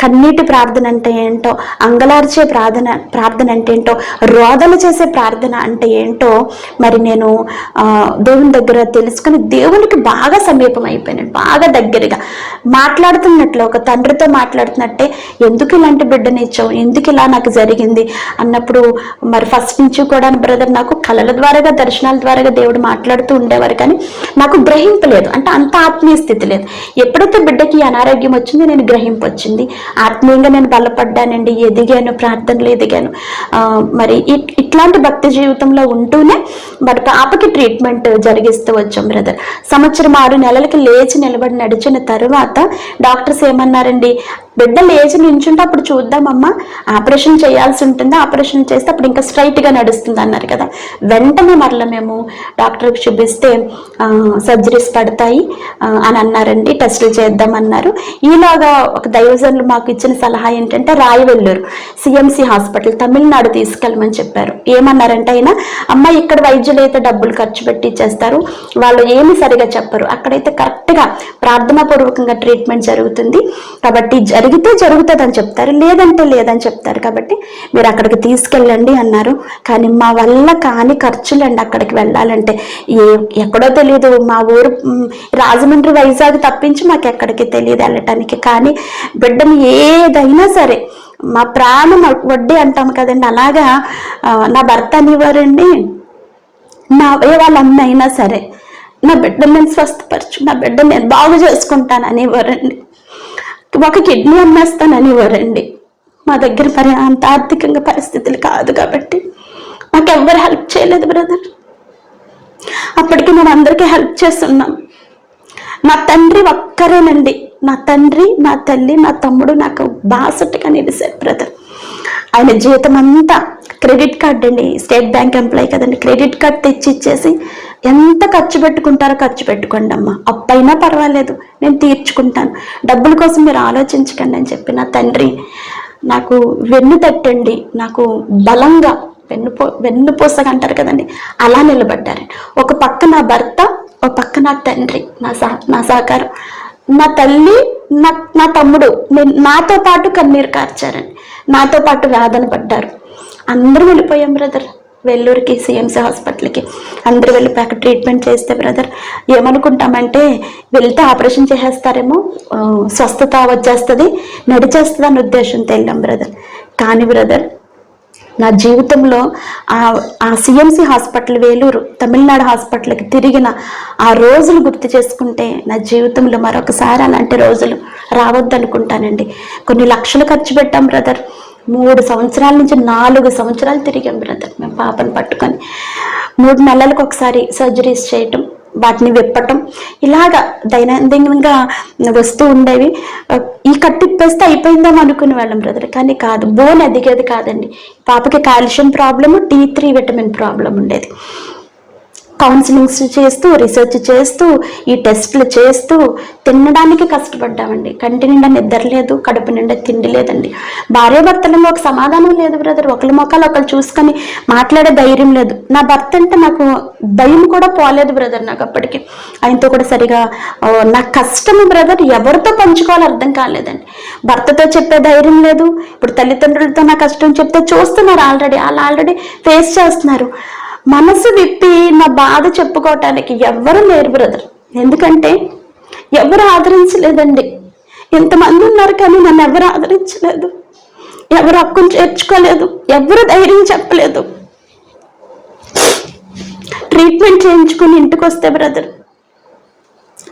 కన్నీటి ప్రార్థన అంటే ఏంటో, అంగలార్చే ప్రార్థన అంటే ఏంటో, రోదన చేసే ప్రార్థన అంటే ఏంటో మరి నేను దేవుని దగ్గర తెలుసుకుని దేవునికి బాగా సమీపం అయిపోయినాను. బాగా దగ్గరగా మాట్లాడుతున్నట్లు, ఒక తండ్రితో మాట్లాడుతున్నట్టే, ఎందుకు ఇలాంటి బిడ్డనిచ్చావు, ఎందుకు ఇలా నాకు జరిగింది అన్నప్పుడు మరి ఫస్ట్ నుంచి కూడా బ్రదర్ నాకు కళల ద్వారాగా, దర్శనాల ద్వారాగా దేవుడు మాట్లాడుతూ ఉండేవారు. కానీ నాకు గ్రహింపు లేదు, అంటే అంత ఆత్మీయ స్థితి లేదు. ఎప్పుడైతే బిడ్డకి అనారోగ్యం వచ్చింది, నేను గ్రహింపు వచ్చింది, ఆత్మీయంగా నేను బలపడ్డానండి, ఎదిగాను, ప్రార్థనలు ఎదిగాను. మరి ఇట్లాంటి భక్తి జీవితంలో ఉంటూనే మరి పాపకి ట్రీట్మెంట్ జరిగిస్తూ వచ్చాం బ్రదర్. 6 నెలలకి లేచి నిలబడి నడిచిన తర్వాత డాక్టర్స్ ఏమన్నారండి, బిడ్డ లేచి నించుంటే అప్పుడు చూద్దామమ్మా, ఆపరేషన్ చేయాల్సి ఉంటుందా, ఆపరేషన్ చేస్తే అప్పుడు ఇంకా స్ట్రైట్గా నడుస్తుంది అన్నారు కదా. వెంటనే మరలా మేము డాక్టర్కి చూపిస్తే సర్జరీస్ పడతాయి అని అన్నారండి, టెస్టులు చేద్దామన్నారు. ఈలాగా ఒక దైవజనులు మాకు ఇచ్చిన సలహా ఏంటంటే రాయవెల్లూరు సిఎంసి హాస్పిటల్ తమిళనాడు తీసుకెళ్ళమని చెప్పారు. ఏమన్నారంటే అయినా అమ్మ ఇక్కడ వైద్యులు అయితే డబ్బులు ఖర్చు పెట్టి ఇచ్చేస్తారు, వాళ్ళు ఏమి సరిగా చెప్పరు, అక్కడైతే కరెక్ట్గా ప్రార్థనాపూర్వకంగా ట్రీట్మెంట్ జరుగుతుంది కాబట్టి జరిగితే జరుగుతుంది అని చెప్తారు, లేదంటే లేదని చెప్తారు, కాబట్టి మీరు అక్కడికి తీసుకెళ్ళండి అన్నారు. కానీ మా వల్ల కాని ఖర్చులండి అక్కడికి వెళ్ళాలంటే. ఎక్కడో తెలియదు, మా ఊరు రాజమండ్రి వైజాగ్ తప్పించి మాకు ఎక్కడికి తెలియదు వెళ్ళటానికి. కానీ బిడ్డను ఏదైనా సరే మా ప్రాణం వడ్డీ అంటాం కదండి, అలాగా నా భర్త అనేవారండి, నా వాళ్ళ అమ్మ అయినా సరే నా బిడ్డను నేను స్వస్థపరచు, నా బిడ్డను నేను బాగు చేసుకుంటాను అనేవారండి. ఒక కిడ్నీ అమ్మేస్తాననివ్వరండి. మా దగ్గర మరి అంత ఆర్థికంగా పరిస్థితులు కాదు కాబట్టి మాకు ఎవ్వరు హెల్ప్ చేయలేదు బ్రదర్. అప్పటికి మేము అందరికీ హెల్ప్ చేస్తున్నాం. నా తండ్రి ఒక్కరేనండి, నా తండ్రి, నా తల్లి, నా తమ్ముడు నాకు బాసట్టుగా నిలిచారు బ్రదర్. ఆయన జీతం అంతా క్రెడిట్ కార్డ్ అండి, స్టేట్ బ్యాంక్ ఎంప్లాయీ కదండి, క్రెడిట్ కార్డ్ తెచ్చి ఇచ్చేసి ఎంత ఖర్చు పెట్టుకుంటారో ఖర్చు పెట్టుకోండి అమ్మ, అప్పైనా పర్వాలేదు నేను తీర్చుకుంటాను, డబ్బుల కోసం మీరు ఆలోచించకండి అని చెప్పి నా తండ్రి నాకు వెన్ను తట్టండి, నాకు బలంగా వెన్నుపూసగా అంటారు కదండి, అలా నిలబడ్డారు. ఒక పక్క నా భర్త, ఒక పక్క నా తండ్రి, నా సహకారం, నా తల్లి, నా తమ్ముడు నాతో పాటు కన్నీరు కార్చారండి, నాతో పాటు వేదన పడ్డారు. అందరూ వెళ్ళిపోయాం బ్రదర్ వెల్లూరుకి, సిఎంసి హాస్పిటల్కి. అందరూ వెళ్ళిపోయి అక్కడ ట్రీట్మెంట్ చేస్తే బ్రదర్ ఏమనుకుంటామంటే వెళ్తే ఆపరేషన్ చేసేస్తారేమో, స్వస్థత వచ్చేస్తుంది, నడిచేస్తుంది అనే ఉద్దేశంతో వెళ్ళాం బ్రదర్. కానీ బ్రదర్ నా జీవితంలో ఆ సిఎంసి హాస్పిటల్ వేలూరు తమిళనాడు హాస్పిటల్కి తిరిగిన ఆ రోజులు గుర్తు చేసుకుంటే నా జీవితంలో మరొకసారి అలాంటి రోజులు రావద్దనుకుంటానండి. కొన్ని లక్షలు ఖర్చు పెట్టాం బ్రదర్. 3 సంవత్సరాల నుంచి 4 సంవత్సరాలు తిరిగాం బ్రదర్ మేము పాపను పట్టుకొని. 3 నెలలకు ఒకసారి సర్జరీస్ చేయటం, వాటిని విప్పటం, ఇలాగా దైనందినంగా వస్తూ ఉండేవి. ఈ కట్టిప్పేస్తే అయిపోయిందాం అనుకునే వాళ్ళం బ్రదర్, కానీ కాదు, బోన్ ఎదిగేది కాదండి. పాపకి calcium problem, D3 vitamin problem ఉండేది. కౌన్సిలింగ్స్ చేస్తూ, రీసెర్చ్ చేస్తూ, ఈ టెస్టులు చేస్తూ తినడానికి కష్టపడ్డామండి. కంటి నిండా నిద్ర లేదు, కడుపు నిండా తిండి లేదండి. భార్యాభర్తలలో ఒక సమాధానం లేదు బ్రదర్, ఒకరి మొక్కలు ఒకరు చూసుకొని మాట్లాడే ధైర్యం లేదు. నా భర్త అంటే నాకు భయం కూడా పోలేదు బ్రదర్. నాకు అప్పటికి ఆయనతో కూడా సరిగా నా కష్టము బ్రదర్ ఎవరితో పంచుకోవాలో అర్థం కాలేదండి. భర్తతో చెప్పే ధైర్యం లేదు. ఇప్పుడు తల్లిదండ్రులతో నా కష్టం చెప్తే చూస్తున్నారు, ఆల్రెడీ ఫేస్ చేస్తున్నారు. మనసు విప్పి నా బాధ చెప్పుకోవటానికి ఎవరు లేరు బ్రదర్. ఎందుకంటే ఎవరు ఆదరించలేదండి. ఎంతమంది ఉన్నారు కానీ నన్ను ఎవరు ఆదరించలేదు, ఎవరు హక్కును చేర్చుకోలేదు, ఎవరు ధైర్యం చెప్పలేదు. ట్రీట్మెంట్ చేయించుకుని ఇంటికి వస్తే బ్రదర్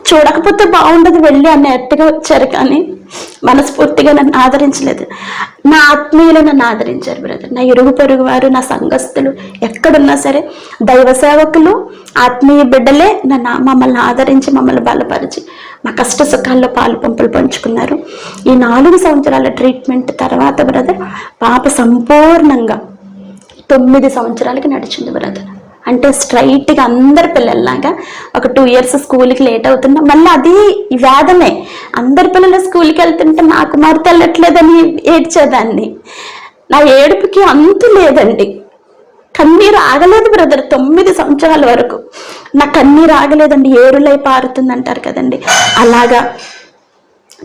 చూడకపోతే బాగుండదు వెళ్ళి అన్నట్టుగా వచ్చారు, కానీ మనస్ఫూర్తిగా నన్ను ఆదరించలేదు. నా ఆత్మీయులు నన్ను ఆదరించారు బ్రదర్. నా ఇరుగు పొరుగు వారు, నా సంఘస్థులు ఎక్కడున్నా సరే దైవ సేవకులు, ఆత్మీయ బిడ్డలే మమ్మల్ని ఆదరించి మమ్మల్ని బలపరిచి మా కష్ట సుఖాల్లో పాలు పంపులు పంచుకున్నారు. ఈ 4 సంవత్సరాల ట్రీట్మెంట్ తర్వాత బ్రదర్ పాప సంపూర్ణంగా 9 సంవత్సరాలకి నడిచింది బ్రదర్. అంటే స్ట్రైట్గా అందరి పిల్లల్లాగా ఒక 2 ఇయర్స్ స్కూల్కి లేట్ అవుతున్నా, మళ్ళీ అది వేదనే. అందరి పిల్లలు స్కూల్కి వెళ్తుంటే నా కుమార్తె వెళ్ళట్లేదని ఏడ్చేదాన్ని. నా ఏడుపుకి అంతు లేదండి. కన్నీరు ఆగలేదు బ్రదర్ 9 సంవత్సరాల వరకు. నా కన్నీరు ఆగలేదండి, ఏరులై పారుతుంది అంటారు కదండి, అలాగా.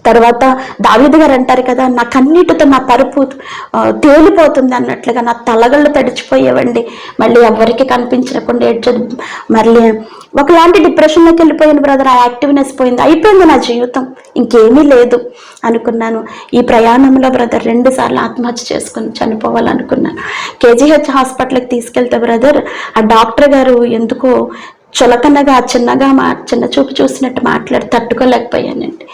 తర్వాత దావీదు గారు అంటారు కదా, నా కన్నీటితో నా పరుపు తేలిపోతుంది అన్నట్లుగా నా తలగళ్ళు తడిచిపోయేవండి. మళ్ళీ ఎవరికి కనిపించకుండా ఏడ్చదు. మళ్ళీ ఒకలాంటి డిప్రెషన్లోకి వెళ్ళిపోయాను బ్రదర్. ఆ యాక్టివ్నెస్ పోయింది, అయిపోయింది నా జీవితం, ఇంకేమీ లేదు అనుకున్నాను. ఈ ప్రయాణంలో బ్రదర్ 2 సార్లు ఆత్మహత్య చేసుకుని చనిపోవాలనుకున్నాను. కేజీహెచ్ హాస్పిటల్కి తీసుకెళ్తే బ్రదర్ ఆ డాక్టర్ గారు ఎందుకో చులకనగా చిన్నగా చిన్న చూపు చూసినట్టు మాట్లాడి తట్టుకోలేకపోయానండి.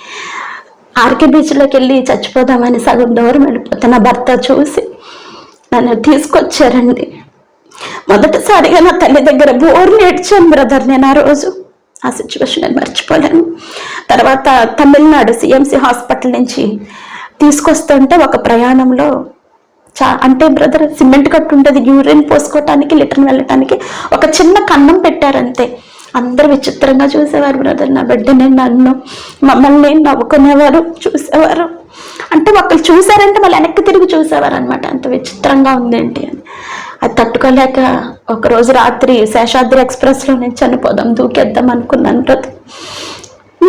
ఆర్కే బీచ్లోకి వెళ్ళి చచ్చిపోదామని సగం దూరం వెళ్ళిపోతే నా భర్త చూసి నన్ను తీసుకొచ్చారండి. మొదటిసారిగా నా తల్లి దగ్గర బోర్ని ఏడ్చాను బ్రదర్ నేను ఆ రోజు. ఆ సిచ్యువేషన్ నేను మర్చిపోలేను. తర్వాత తమిళనాడు సిఎంసి హాస్పిటల్ నుంచి తీసుకొస్తుంటే ఒక ప్రయాణంలో అంటే బ్రదర్ సిమెంట్ కట్టు ఉంటుంది, యూరిన్ పోసుకోవటానికి లిటర్ని వెళ్ళటానికి ఒక చిన్న కన్నం పెట్టారంతే. అందరు విచిత్రంగా చూసేవారు బ్రదర్, నా బిడ్డని, నన్ను, మమ్మల్ని నవ్వుకునేవారు, చూసేవారు. అంటే ఒకళ్ళు చూసారంటే మళ్ళీ వెనక్కి తిరిగి చూసేవారు అనమాట, అంత విచిత్రంగా ఉందేంటి అని. అది తట్టుకోలేక ఒకరోజు రాత్రి శేషాద్రి ఎక్స్ప్రెస్లో నేను చనిపోదాం, దూకేద్దాం అనుకున్నాను బ్రదర్.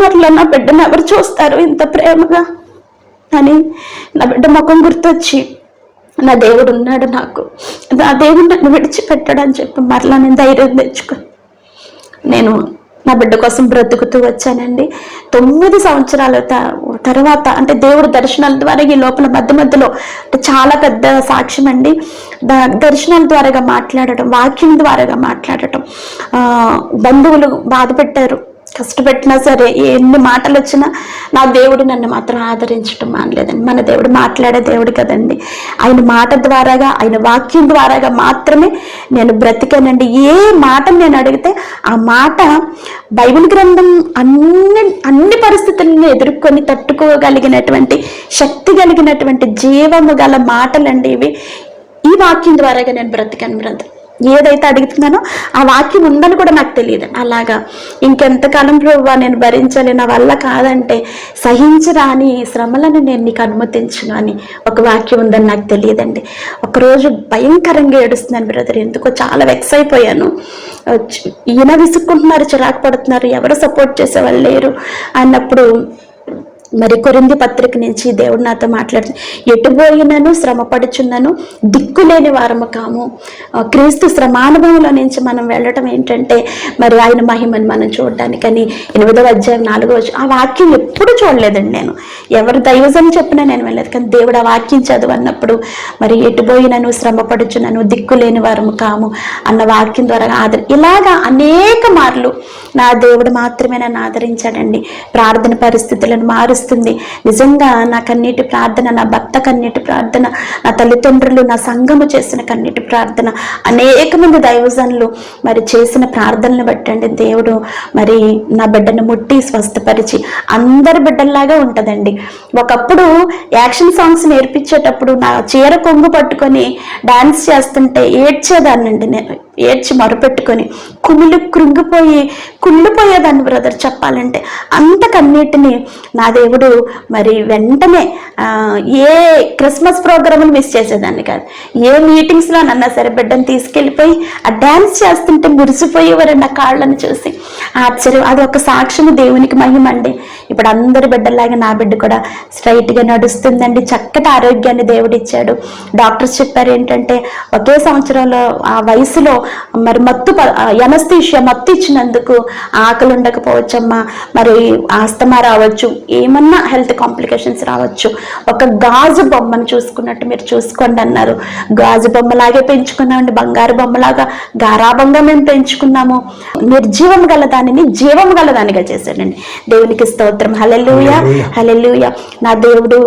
మరలా నా బిడ్డను ఎవరు చూస్తారు ఇంత ప్రేమగా అని నా బిడ్డ ముఖం గుర్తొచ్చి, నా దేవుడు ఉన్నాడు నాకు, నా దేవుడు నన్ను విడిచిపెట్టాడని చెప్పి మరలా నేను ధైర్యం తెచ్చుకుని నేను నా బిడ్డ కోసం బ్రతుకుతూ వచ్చానండి. 9 సంవత్సరాల తర్వాత అంటే దేవుడు దర్శనాల ద్వారా ఈ లోపల మధ్యలో అంటే చాలా పెద్ద సాక్ష్యం అండి. దర్శనాల ద్వారాగా మాట్లాడటం, వాక్యం ద్వారాగా మాట్లాడటం, బంధువులు బాధ పెట్టారు, కష్టపెట్టినా సరే, ఎన్ని మాటలు వచ్చినా నా దేవుడు నన్ను మాత్రం ఆదరించడం మానలేదండి. మన దేవుడు మాట్లాడే దేవుడు కదండి. ఆయన మాట ద్వారాగా, ఆయన వాక్యం ద్వారాగా మాత్రమే నేను బ్రతికానండి. ఏ మాట నేను అడిగితే ఆ మాట బైబిల్ గ్రంథం అన్ని పరిస్థితులను ఎదుర్కొని తట్టుకోగలిగినటువంటి శక్తి కలిగినటువంటి జీవము గల మాటలండి ఇవి. ఈ వాక్యం ద్వారాగా నేను బ్రతికాను బ్రదర్. ఏదైతే అడుగుతున్నానో ఆ వాక్యం ఉందని కూడా నాకు తెలియదు. అలాగా ఇంకెంతకాలం ప్రభువా నేను భరించాలి, నా వల్ల కాదంటే సహించరాని శ్రమలను నేను నీకు అనుమతించును అని ఒక వాక్యం ఉందని నాకు తెలియదండి. ఒకరోజు భయంకరంగా ఏడుస్తున్నాను బ్రదర్, ఎందుకో చాలా వెక్స్ అయిపోయాను. ఈయన విసుక్కుంటున్నారు, చిరాకు పడుతున్నారు, ఎవరు సపోర్ట్ చేసేవాళ్ళు లేరు అన్నప్పుడు మరి కొరింథీ పత్రిక నుంచి దేవుడు నాతో మాట్లాడుతుంది, ఎటుపోయినను శ్రమపడుచున్నాను, దిక్కులేని వారము కాము. క్రీస్తు శ్రమానుభవంలో నుంచి మనం వెళ్ళటం ఏంటంటే మరి ఆయన మహిమను మనం చూడడానికని 8వ అధ్యాయం 4వ ఆ వాక్యం ఎప్పుడు చూడలేదండి నేను. ఎవరు దైవజనం చెప్పినా నేను వెళ్ళలేదు, కానీ దేవుడు ఆ వాక్యం చదువన్నప్పుడు మరి ఎటుపోయినను శ్రమపడుచున్నాను, దిక్కులేని వారము కాము అన్న వాక్యం ద్వారా ఇలాగా అనేక మార్లు నా దేవుడు మాత్రమే నన్ను ఆదరించాడండి. ప్రార్థన పరిస్థితులను మారుస్తుంది. నిజంగా నా కన్నీటి ప్రార్థన, నా భర్త కన్నీటి ప్రార్థన, నా తల్లిదండ్రులు, నా సంఘము చేసిన కన్నీటి ప్రార్థన, అనేక మంది దైవజనులు మరి చేసిన ప్రార్థనలు బట్టండి దేవుడు మరి నా బిడ్డను ముట్టి స్వస్థపరిచి అందరి బిడ్డల్లాగా ఉంటుందండి. ఒకప్పుడు యాక్షన్ సాంగ్స్ నేర్పించేటప్పుడు నా చీర కొంగు పట్టుకొని డాన్స్ చేస్తుంటే ఏడ్చేదాన్నండి నేను, ఏడ్చి మొరపెట్టుకొని కుళ్ళిపోయేదాన్ని బ్రదర్ చెప్పాలంటే. అంత కన్నీటిని నా దేవుడు మరి వెంటనే ఏ క్రిస్మస్ ప్రోగ్రామ్ని మిస్ చేసేదాన్ని కాదు, ఏ మీటింగ్స్లో నన్నా సరే బిడ్డను తీసుకెళ్ళిపోయి ఆ డ్యాన్స్ చేస్తుంటే మురిసిపోయేవారు నా కాళ్ళని చూసి. ఆశ్చర్యం, అది ఒక సాక్ష్యం, దేవునికి మహిమ అండి. ఇప్పుడు అందరి బిడ్డలాగా నా బిడ్డ కూడా స్ట్రైట్గా నడుస్తుందండి. చక్కటి ఆరోగ్యాన్ని దేవుడిచ్చాడు. డాక్టర్స్ చెప్పారు ఏంటంటే ఒకే సంవత్సరంలో ఆ వయసులో మరి ఎనస్థీషియా మత్తు ఇచ్చినందుకు ఆకలి ఉండకపోవచ్చమ్మా, మరి ఆస్తమా రావచ్చు, ఏమన్నా హెల్త్ కాంప్లికేషన్స్ రావచ్చు, ఒక గాజు బొమ్మను చూసుకున్నట్టు మీరు చూసుకోండి అన్నారు. గాజు బొమ్మలాగే పెంచుకున్నామండి, బంగారు బొమ్మలాగా గారాబంగా మేము పెంచుకున్నాము. నిర్జీవం గల దానిని జీవం గల దానిగా చేశాడండి. దేవునికి స్తోత్రం. హల్లెలూయా, హల్లెలూయా. నా దేవుడు,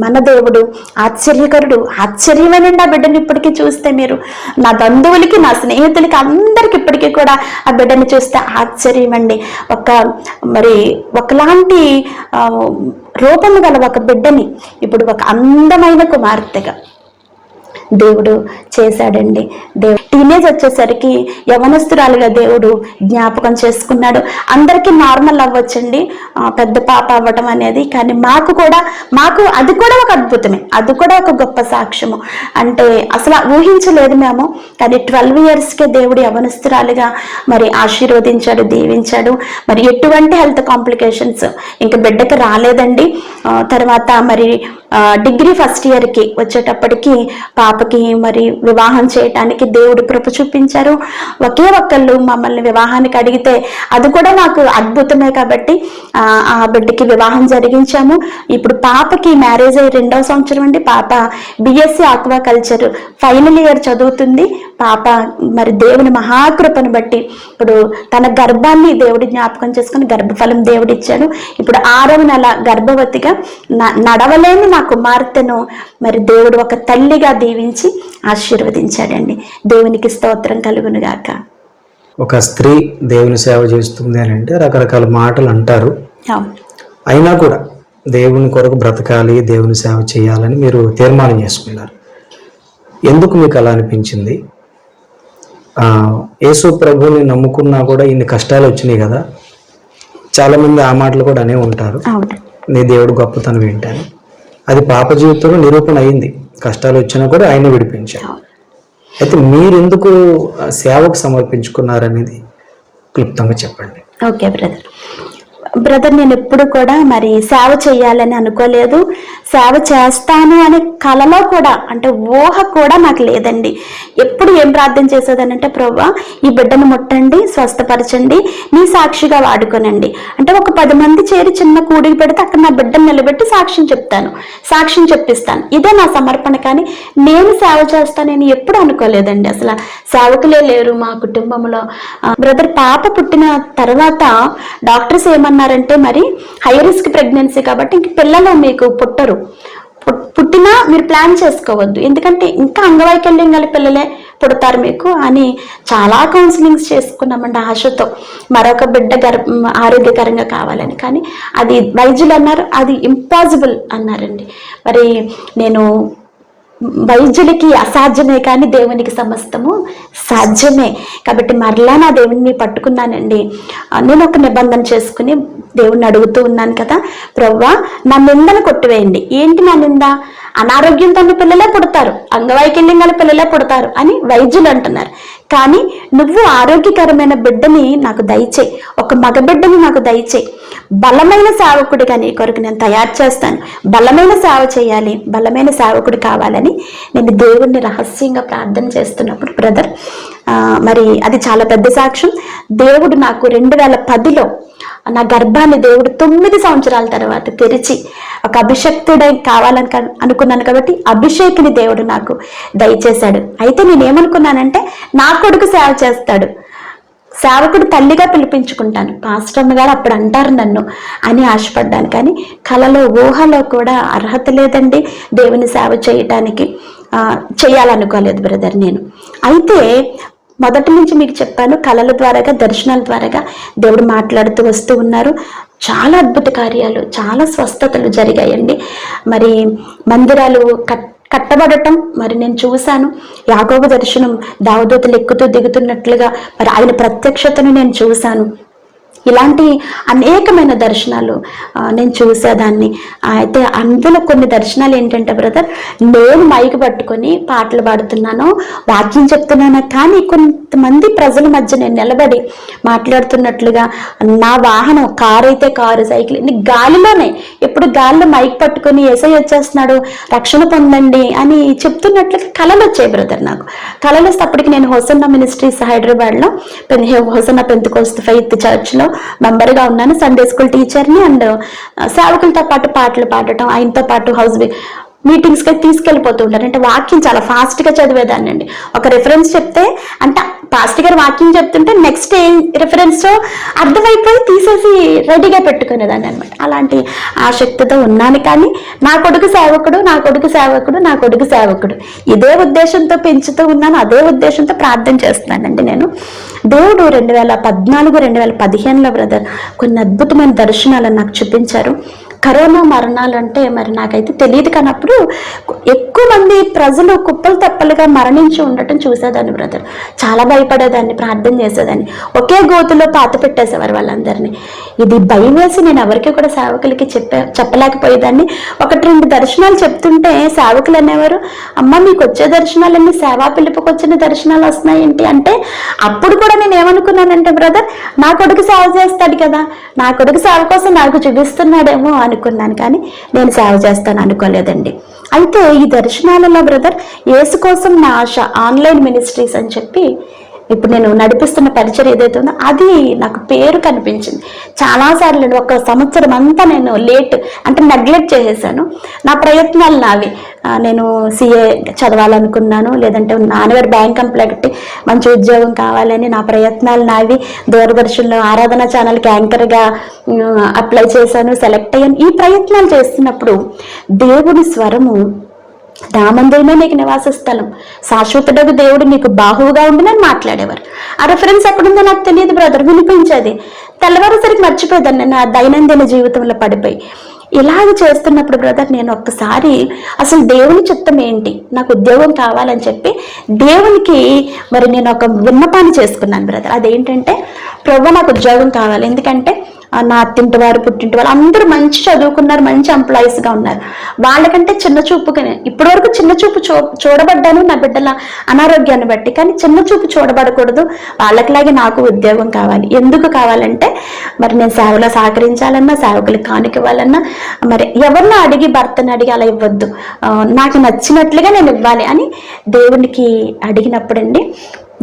మన దేవుడు ఆశ్చర్యకరుడు, ఆశ్చర్యమేనండి. ఆ బిడ్డని ఇప్పటికీ చూస్తే మీరు, నా బంధువులకి, నా స్నేహితులకి, అందరికి ఇప్పటికీ కూడా ఆ బిడ్డని చూస్తే ఆశ్చర్యం అండి. ఒకలాంటి రూపము గల ఒక బిడ్డని ఇప్పుడు ఒక అందమైన కుమార్తెగా దేవుడు చేశాడండి. దేవుడు టీనేజ్ వచ్చేసరికి యవనస్తురాలుగా దేవుడు జ్ఞాపకం చేసుకున్నాడు. అందరికీ నార్మల్ అవ్వచ్చండి పెద్ద పాప అవ్వటం అనేది, కానీ మాకు అది కూడా ఒక అద్భుతమే, అది కూడా ఒక గొప్ప సాక్ష్యము. అంటే అసలు ఊహించలేదు మేము, కానీ 12 yearsకే దేవుడు యవనస్తురాలుగా మరి ఆశీర్వదించాడు, దీవించాడు. మరి ఎటువంటి హెల్త్ కాంప్లికేషన్స్ ఇంకా బిడ్డకి రాలేదండి. తర్వాత మరి డిగ్రీ ఫస్ట్ ఇయర్కి వచ్చేటప్పటికి పాపకి మరి వివాహం చేయటానికి దేవుడు కృప చూపించారు. ఒకే ఒక్కళ్ళు మమ్మల్ని వివాహానికి అడిగితే అది కూడా నాకు అద్భుతమే కాబట్టి ఆ బిడ్డకి వివాహం జరిగించాము. ఇప్పుడు పాపకి మ్యారేజ్ అయ్యి 2వ సంవత్సరం అండి. పాప BSc ఆక్వాకల్చర్ ఫైనల్ ఇయర్ చదువుతుంది. పాప మరి దేవుని మహాకృపను బట్టి ఇప్పుడు తన గర్భాన్ని దేవుడి జ్ఞాపకం చేసుకుని గర్భఫలం దేవుడిచ్చాడు. ఇప్పుడు 6వ నెల గర్భవతిగా నడవలేని నా కుమార్తెను మరి దేవుడు ఒక తల్లిగా దీవించి ఆశీర్వదించాడండి. దేవునికి స్తోత్రం కలుగును గాక. ఒక స్త్రీ దేవుని సేవ చేస్తుంది అని అంటే రకరకాల మాటలు అంటారు. అయినా కూడా దేవుని కొరకు బ్రతకాలి, దేవుని సేవ చేయాలని మీరు తీర్మానం చేసుకున్నారు. ఎందుకు మీకు అలా అనిపించింది? యేసు ప్రభువుని నమ్ముకున్నా కూడా ఇన్ని కష్టాలు వచ్చినాయి కదా, చాలామంది ఆ మాటలు కూడా అనే ఉంటారు, నీ దేవుడు గొప్పతనం ఏంటని. అది పాప జీవితంలో నిరూపణ అయింది. కష్టాలు వచ్చినా కూడా ఆయన విడిపించారు. అయితే మీరు ఎందుకు సేవకు సమర్పించుకున్నారనేది క్లుప్తంగా చెప్పండి. ఓకే బ్రదర్, నేను ఎప్పుడు కూడా మరి సేవ చేయాలని అనుకోలేదు. సేవ చేస్తాను అనే కలలో కూడా, అంటే ఊహ కూడా నాకు లేదండి. ఎప్పుడు ఏం ప్రార్థన చేసేదానంటే, ప్రభువా ఈ బిడ్డను ముట్టండి, స్వస్థపరచండి, నీ సాక్షిగా వాడుకోనండి. అంటే ఒక 10 మంది చేరి చిన్న కూడికి పెడితే అక్కడ నా బిడ్డను నిలబెట్టి సాక్ష్యం చెప్పిస్తాను. ఇదే నా సమర్పణ. కానీ నేను సేవ చేస్తానని ఎప్పుడు అనుకోలేదండి. అసలు సేవకులే లేరు మా కుటుంబంలో. బ్రదర్, పాప పుట్టిన తర్వాత డాక్టర్స్ ఏమన్నారంటే, మరి హై రిస్క్ ప్రెగ్నెన్సీ కాబట్టి ఇంక పిల్లలు మీకు పుట్టినా మీరు ప్లాన్ చేసుకోవద్దు, ఎందుకంటే ఇంకా అంగవైకల్యం గల పిల్లలే పుడతారు మీకు అని చాలా కౌన్సిలింగ్స్ చేసుకున్నామండి ఆశతో, మరొక బిడ్డ ఆరోగ్యకరంగా కావాలని. కానీ అది వైద్యులు అన్నారు, అది ఇంపాసిబుల్ అన్నారండి. మరి నేను వైద్యులకి అసాధ్యమే కానీ దేవునికి సమస్తము సాధ్యమే. కాబట్టి మరలా నా దేవుడిని పట్టుకున్నానండి. నేను ఒక నిబంధన చేసుకుని దేవుణ్ణి అడుగుతూ ఉన్నాను కదా, ప్రభువా నా నిందను కొట్టివేయండి. ఏంటి నా నింద? అనారోగ్యంతో ఉన్న పిల్లలే పుడతారు, అంగవైకల్యం గల పిల్లలే పుడతారు అని వైద్యులు అంటున్నారు. కానీ నువ్వు ఆరోగ్యకరమైన బిడ్డని నాకు దయచేయి, ఒక మగబిడ్డని నాకు దయచేయి, బలమైన సేవకుడిగా నీ కొరకు నేను తయారు చేస్తాను, బలమైన సేవ చేయాలి, బలమైన సేవకుడు కావాలని నేను దేవుణ్ణి రహస్యంగా ప్రార్థన చేస్తున్నప్పుడు బ్రదర్, మరి అది చాలా పెద్ద సాక్ష్యం. దేవుడు నాకు 2010లో నా గర్భాన్ని దేవుడు 9 సంవత్సరాల తర్వాత తెరిచి ఒక అభిషక్తుడై కావాలని అనుకున్నాను. కాబట్టి అభిషేకుని దేవుడు నాకు దయచేశాడు. అయితే నేనేమనుకున్నానంటే, నా కొడుకు సేవ చేస్తాడు, సేవకుడు తల్లిగా పిలిపించుకుంటాను, పాస్టర్మ గారు అప్పుడు అంటారు నన్ను అని ఆశపడ్డాను. కానీ కలలో ఊహలో కూడా అర్హత లేదండి దేవుని సేవ చేయటానికి. చేయాలనుకోలేదు బ్రదర్ నేను. అయితే మొదటి నుంచి మీకు చెప్పాను, కళల ద్వారాగా దర్శనాల ద్వారాగా దేవుడు మాట్లాడుతూ వస్తూ ఉన్నారు. చాలా అద్భుత కార్యాలు, చాలా స్వస్థతలు జరిగాయండి. మరి మందిరాలు కట్టబడటం మరి నేను చూశాను. యాకోబు దర్శనం, దేవదూతలు ఎక్కుతూ దిగుతున్నట్లుగా మరి ఆయన ప్రత్యక్షతను నేను చూశాను. ఇలాంటి అనేకమైన దర్శనాలు నేను చూసేదాన్ని. అయితే అందులో కొన్ని దర్శనాలు ఏంటంటే బ్రదర్, నేను మైకు పట్టుకొని పాటలు పాడుతున్నాను, వాక్యం చెప్తున్నాను, కానీ కొంతమంది ప్రజల మధ్య నేను నిలబడి మాట్లాడుతున్నట్లుగా, నా వాహనం కారు అయితే కారు, సైకిల్ గాలిలోనే, ఎప్పుడు గాలిలో మైక్ పట్టుకొని యేసయ్య వచ్చేస్తున్నాడు, రక్షణ పొందండి అని చెప్తున్నట్లుగా కళలు వచ్చాయి బ్రదర్. నాకు కళలు వస్తే అప్పటికి నేను హోసన్నా మినిస్ట్రీస్ హైదరాబాద్లో హోసన్నా పెంతెకోస్తు ఫెయిత్ చర్చ్లో మెంబర్గా ఉన్నాను. సండే స్కూల్ టీచర్ని. అండ్ సేవకులతో పాటు పాటలు పాడటం, ఆయనతో పాటు హౌస్ మీటింగ్స్కి తీసుకెళ్ళిపోతూ ఉంటారు. అంటే వాక్యం చాలా ఫాస్ట్గా చదివేదాన్ని అండి. ఒక రిఫరెన్స్ చెప్తే, అంటే పాస్టర్ గారు వాక్యం చెప్తుంటే నెక్స్ట్ ఏ రిఫరెన్స్ అర్థమైపోయి తీసేసి రెడీగా పెట్టుకునేదాన్ని అనమాట. అలాంటి ఆసక్తితో ఉన్నాను. కానీ నా కొడుకు సేవకుడు, నా కొడుకు సేవకుడు, నా కొడుకు సేవకుడు, ఇదే ఉద్దేశంతో పెంచుతూ ఉన్నాను, అదే ఉద్దేశంతో ప్రార్థన చేస్తున్నానండి నేను. దేవుడు 2014, 2015లో బ్రదర్ కొన్ని అద్భుతమైన దర్శనాలను నాకు చూపించారు. కరోనా మరణాలు అంటే మరి నాకైతే తెలియదు, కానప్పుడు ఎక్కువ మంది ప్రజలు కుప్పలు తెప్పలుగా మరణించి ఉండటం చూసేదాన్ని బ్రదర్. చాలా భయపడేదాన్ని, ప్రార్థన చేసేదాన్ని. ఒకే గోతులో పాత పెట్టేసేవారు వాళ్ళందరినీ. ఇది భయం వేసి నేను ఎవరికి కూడా సేవకులకి చెప్పలేకపోయేదాన్ని. 1-2 దర్శనాలు చెప్తుంటే సేవకులు అనేవారు, అమ్మ మీకు వచ్చే దర్శనాలన్నీ సేవా పిలుపుకి వచ్చిన దర్శనాలు వస్తున్నాయి ఏంటి అంటే, అప్పుడు కూడా నేను ఏమనుకున్నానంటే బ్రదర్, నా కొడుకు సేవ చేస్తాడు కదా, నా కొడుకు సేవ కోసం నాకు చూపిస్తున్నాడేమో అనుకున్నాను. కానీ నేను సేవ చేస్తాను అనుకోలేదండి. అయితే ఈ దర్శనాలలో బ్రదర్ యేసు కోసం నా ఆశ, ఆన్లైన్ మినిస్ట్రీస్ అని చెప్పి ఇప్పుడు నేను నడిపిస్తున్న పరిచయం ఏదైతే ఉందో అది నాకు పేరు కనిపించింది. చాలాసార్లు 1 సంవత్సరం అంతా నేను నెగ్లెక్ట్ చేసేసాను. నా ప్రయత్నాలు నావి. నేను CA చదవాలనుకున్నాను, లేదంటే నాన్నగారు బ్యాంక్ ఎంప్లాయ్ కట్టి మంచి ఉద్యోగం కావాలని నా ప్రయత్నాలు నావి. దూరదర్శన్లో ఆరాధన ఛానల్కి యాంకర్గా అప్లై చేశాను, సెలెక్ట్ అయ్యాను. ఈ ప్రయత్నాలు చేస్తున్నప్పుడు దేవుని స్వరము, నా మందిరమే నీకు నివాస స్థలం, శాశ్వతుడకు దేవుడు నీకు బాహువుగా ఉండి నన్ను మాట్లాడేవారు. ఆ రెఫరెన్స్ ఎక్కడుందో నాకు తెలియదు బ్రదర్, వినిపించేది. తెల్లవారుసరికి మర్చిపోయేదాన్ని నా దైనందిన జీవితంలో పడిపోయి. ఇలాగ చేస్తున్నప్పుడు బ్రదర్ నేను ఒక్కసారి అసలు దేవుని చిత్తం ఏంటి, నాకు ఉద్యోగం కావాలని చెప్పి దేవునికి మరి నేను ఒక విన్నపాన్ని చేసుకున్నాను బ్రదర్. అదేంటంటే ప్రభువా నాకు ఉద్యోగం కావాలి, ఎందుకంటే నా అత్తింటి వారు పుట్టింటి వారు అందరూ మంచి చదువుకున్నారు, మంచి ఎంప్లాయీస్గా ఉన్నారు. వాళ్ళకంటే చిన్న చూపుగానే ఇప్పటి వరకు చిన్న చూపు చూడబడ్డాను నా బిడ్డల అనారోగ్యాన్ని బట్టి, కానీ చిన్న చూపు చూడబడకూడదు, వాళ్ళకిలాగే నాకు ఉద్యోగం కావాలి. ఎందుకు కావాలంటే మరి నేను సేవలో సహకరించాలన్నా, సేవకులకు కానుక ఇవ్వాలన్నా, మరి ఎవరినో అడిగి భర్తను అడిగి అలా ఇవ్వద్దు, నాకు నచ్చినట్లుగా నేను ఇవ్వాలి అని దేవునికి అడిగినప్పుడండి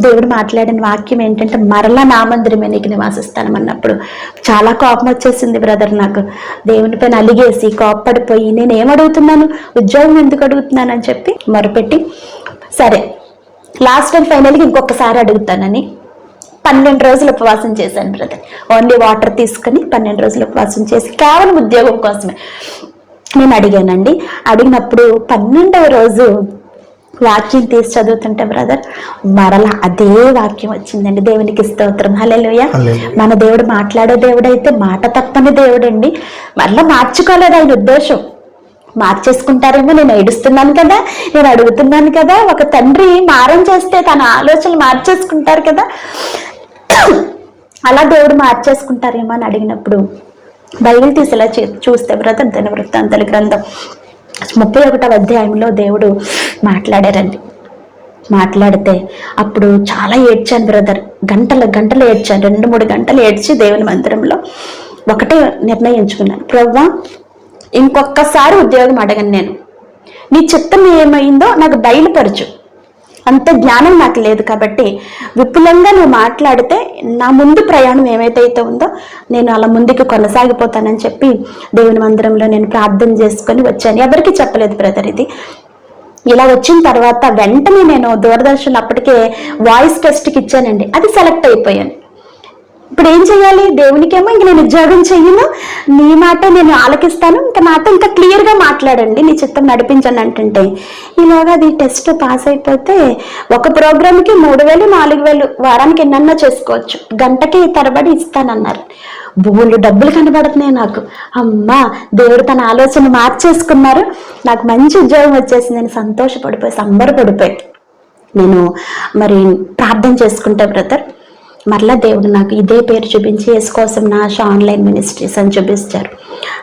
దేవుడు మాట్లాడిన వాక్యం ఏంటంటే మరలా నా మందిరమే నీకు నివాసిస్తాను అన్నప్పుడు చాలా కోపం వచ్చేసింది బ్రదర్. నాకు దేవుని పైన అలిగేసి కోప్పడిపోయి నేను ఏమడుగుతున్నాను, ఉద్యోగం ఎందుకు అడుగుతున్నాను అని చెప్పి మొరపెట్టి సరే లాస్ట్ అండ్ ఫైనల్గా ఇంకొకసారి అడుగుతానని 12 రోజులు ఉపవాసం చేశాను బ్రదర్. ఓన్లీ వాటర్ తీసుకుని 12 రోజులు ఉపవాసం చేసి కేవలం ఉద్యోగం కోసమే నేను అడిగానండి. అడిగినప్పుడు 12వ రోజు వాక్యం తీసి చదువుతుంటే బ్రదర్ మరలా అదే వాక్యం వచ్చిందండి. దేవునికి స్తోత్రం, హల్లెలూయా. మన దేవుడు మాట్లాడే దేవుడు అయితే మాట తప్పని దేవుడు అండి. మరలా మార్చుకోలేదు ఆయన ఉద్దేశం. మార్చేసుకుంటారేమో, నేను ఏడుస్తున్నాను కదా, నేను అడుగుతున్నాను కదా, ఒక తండ్రి మారం చేస్తే తన ఆలోచనలు మార్చేసుకుంటారు కదా, అలా దేవుడు మార్చేసుకుంటారేమో అని అడిగినప్పుడు బైబిల్ తీసేలా చూస్తే బ్రదర్ దినవృత్తాంతాల గ్రంథం 31వ అధ్యాయంలో దేవుడు మాట్లాడారండి. మాట్లాడితే అప్పుడు చాలా ఏడ్చాను బ్రదర్, గంటలు ఏడ్చాను, 2-3 గంటలు ఏడ్చి దేవుని మందిరంలో ఒకటే నిర్ణయించుకున్నాను, ప్రభువా ఇంకొకసారి ఉద్యోగం అడగను, నేను నీ చిత్తం ఏమైందో నాకు బయలుపరచు. అంత జ్ఞానం నాకు లేదు కాబట్టి విపులంగా నువ్వు మాట్లాడితే నా ముందు ప్రయాణం ఏమైతే ఉందో నేను అలా ముందుకు కొనసాగిపోతానని చెప్పి దేవుని మందిరంలో నేను ప్రార్థన చేసుకొని వచ్చాను. ఎవరికి చెప్పలేదు బ్రదర్ ఇది. ఇలా వచ్చిన తర్వాత వెంటనే నేను దూరదర్శన్ అప్పటికే వాయిస్ టెస్ట్కి ఇచ్చానండి, అది సెలెక్ట్ అయిపోయాను. ఇప్పుడు ఏం చేయాలి, దేవునికేమో ఇంక నేను ఉద్యోగం చెయ్యను, నీ మాట నేను ఆలకిస్తాను, ఇంకా నాతో ఇంకా క్లియర్గా మాట్లాడండి, నీ చిత్తం నడిపించండి అంటుంటే ఇలాగా అది టెస్ట్ పాస్ అయిపోతే ఒక ప్రోగ్రామ్కి 3,000 4,000 వారానికి ఎన్నన్నా చేసుకోవచ్చు, గంటకి తరబడి ఇస్తానన్నారు. బోళ్ళు డబ్బులు కనబడుతున్నాయి నాకు. అమ్మా దేవుడు తన ఆలోచన మార్చేసుకున్నారు, నాకు మంచి ఉద్యోగం వచ్చేసింది, నేను సంతోషపడిపోయి సంబరపడిపోయి నేను మరి ప్రార్థన చేసుకుంటే బ్రదర్ మరలా దేవుడు నాకు ఇదే పేరు చూపించి యేసు కోసం నాశ ఆన్లైన్ మినిస్ట్రీస్ అని చూపిస్తారు.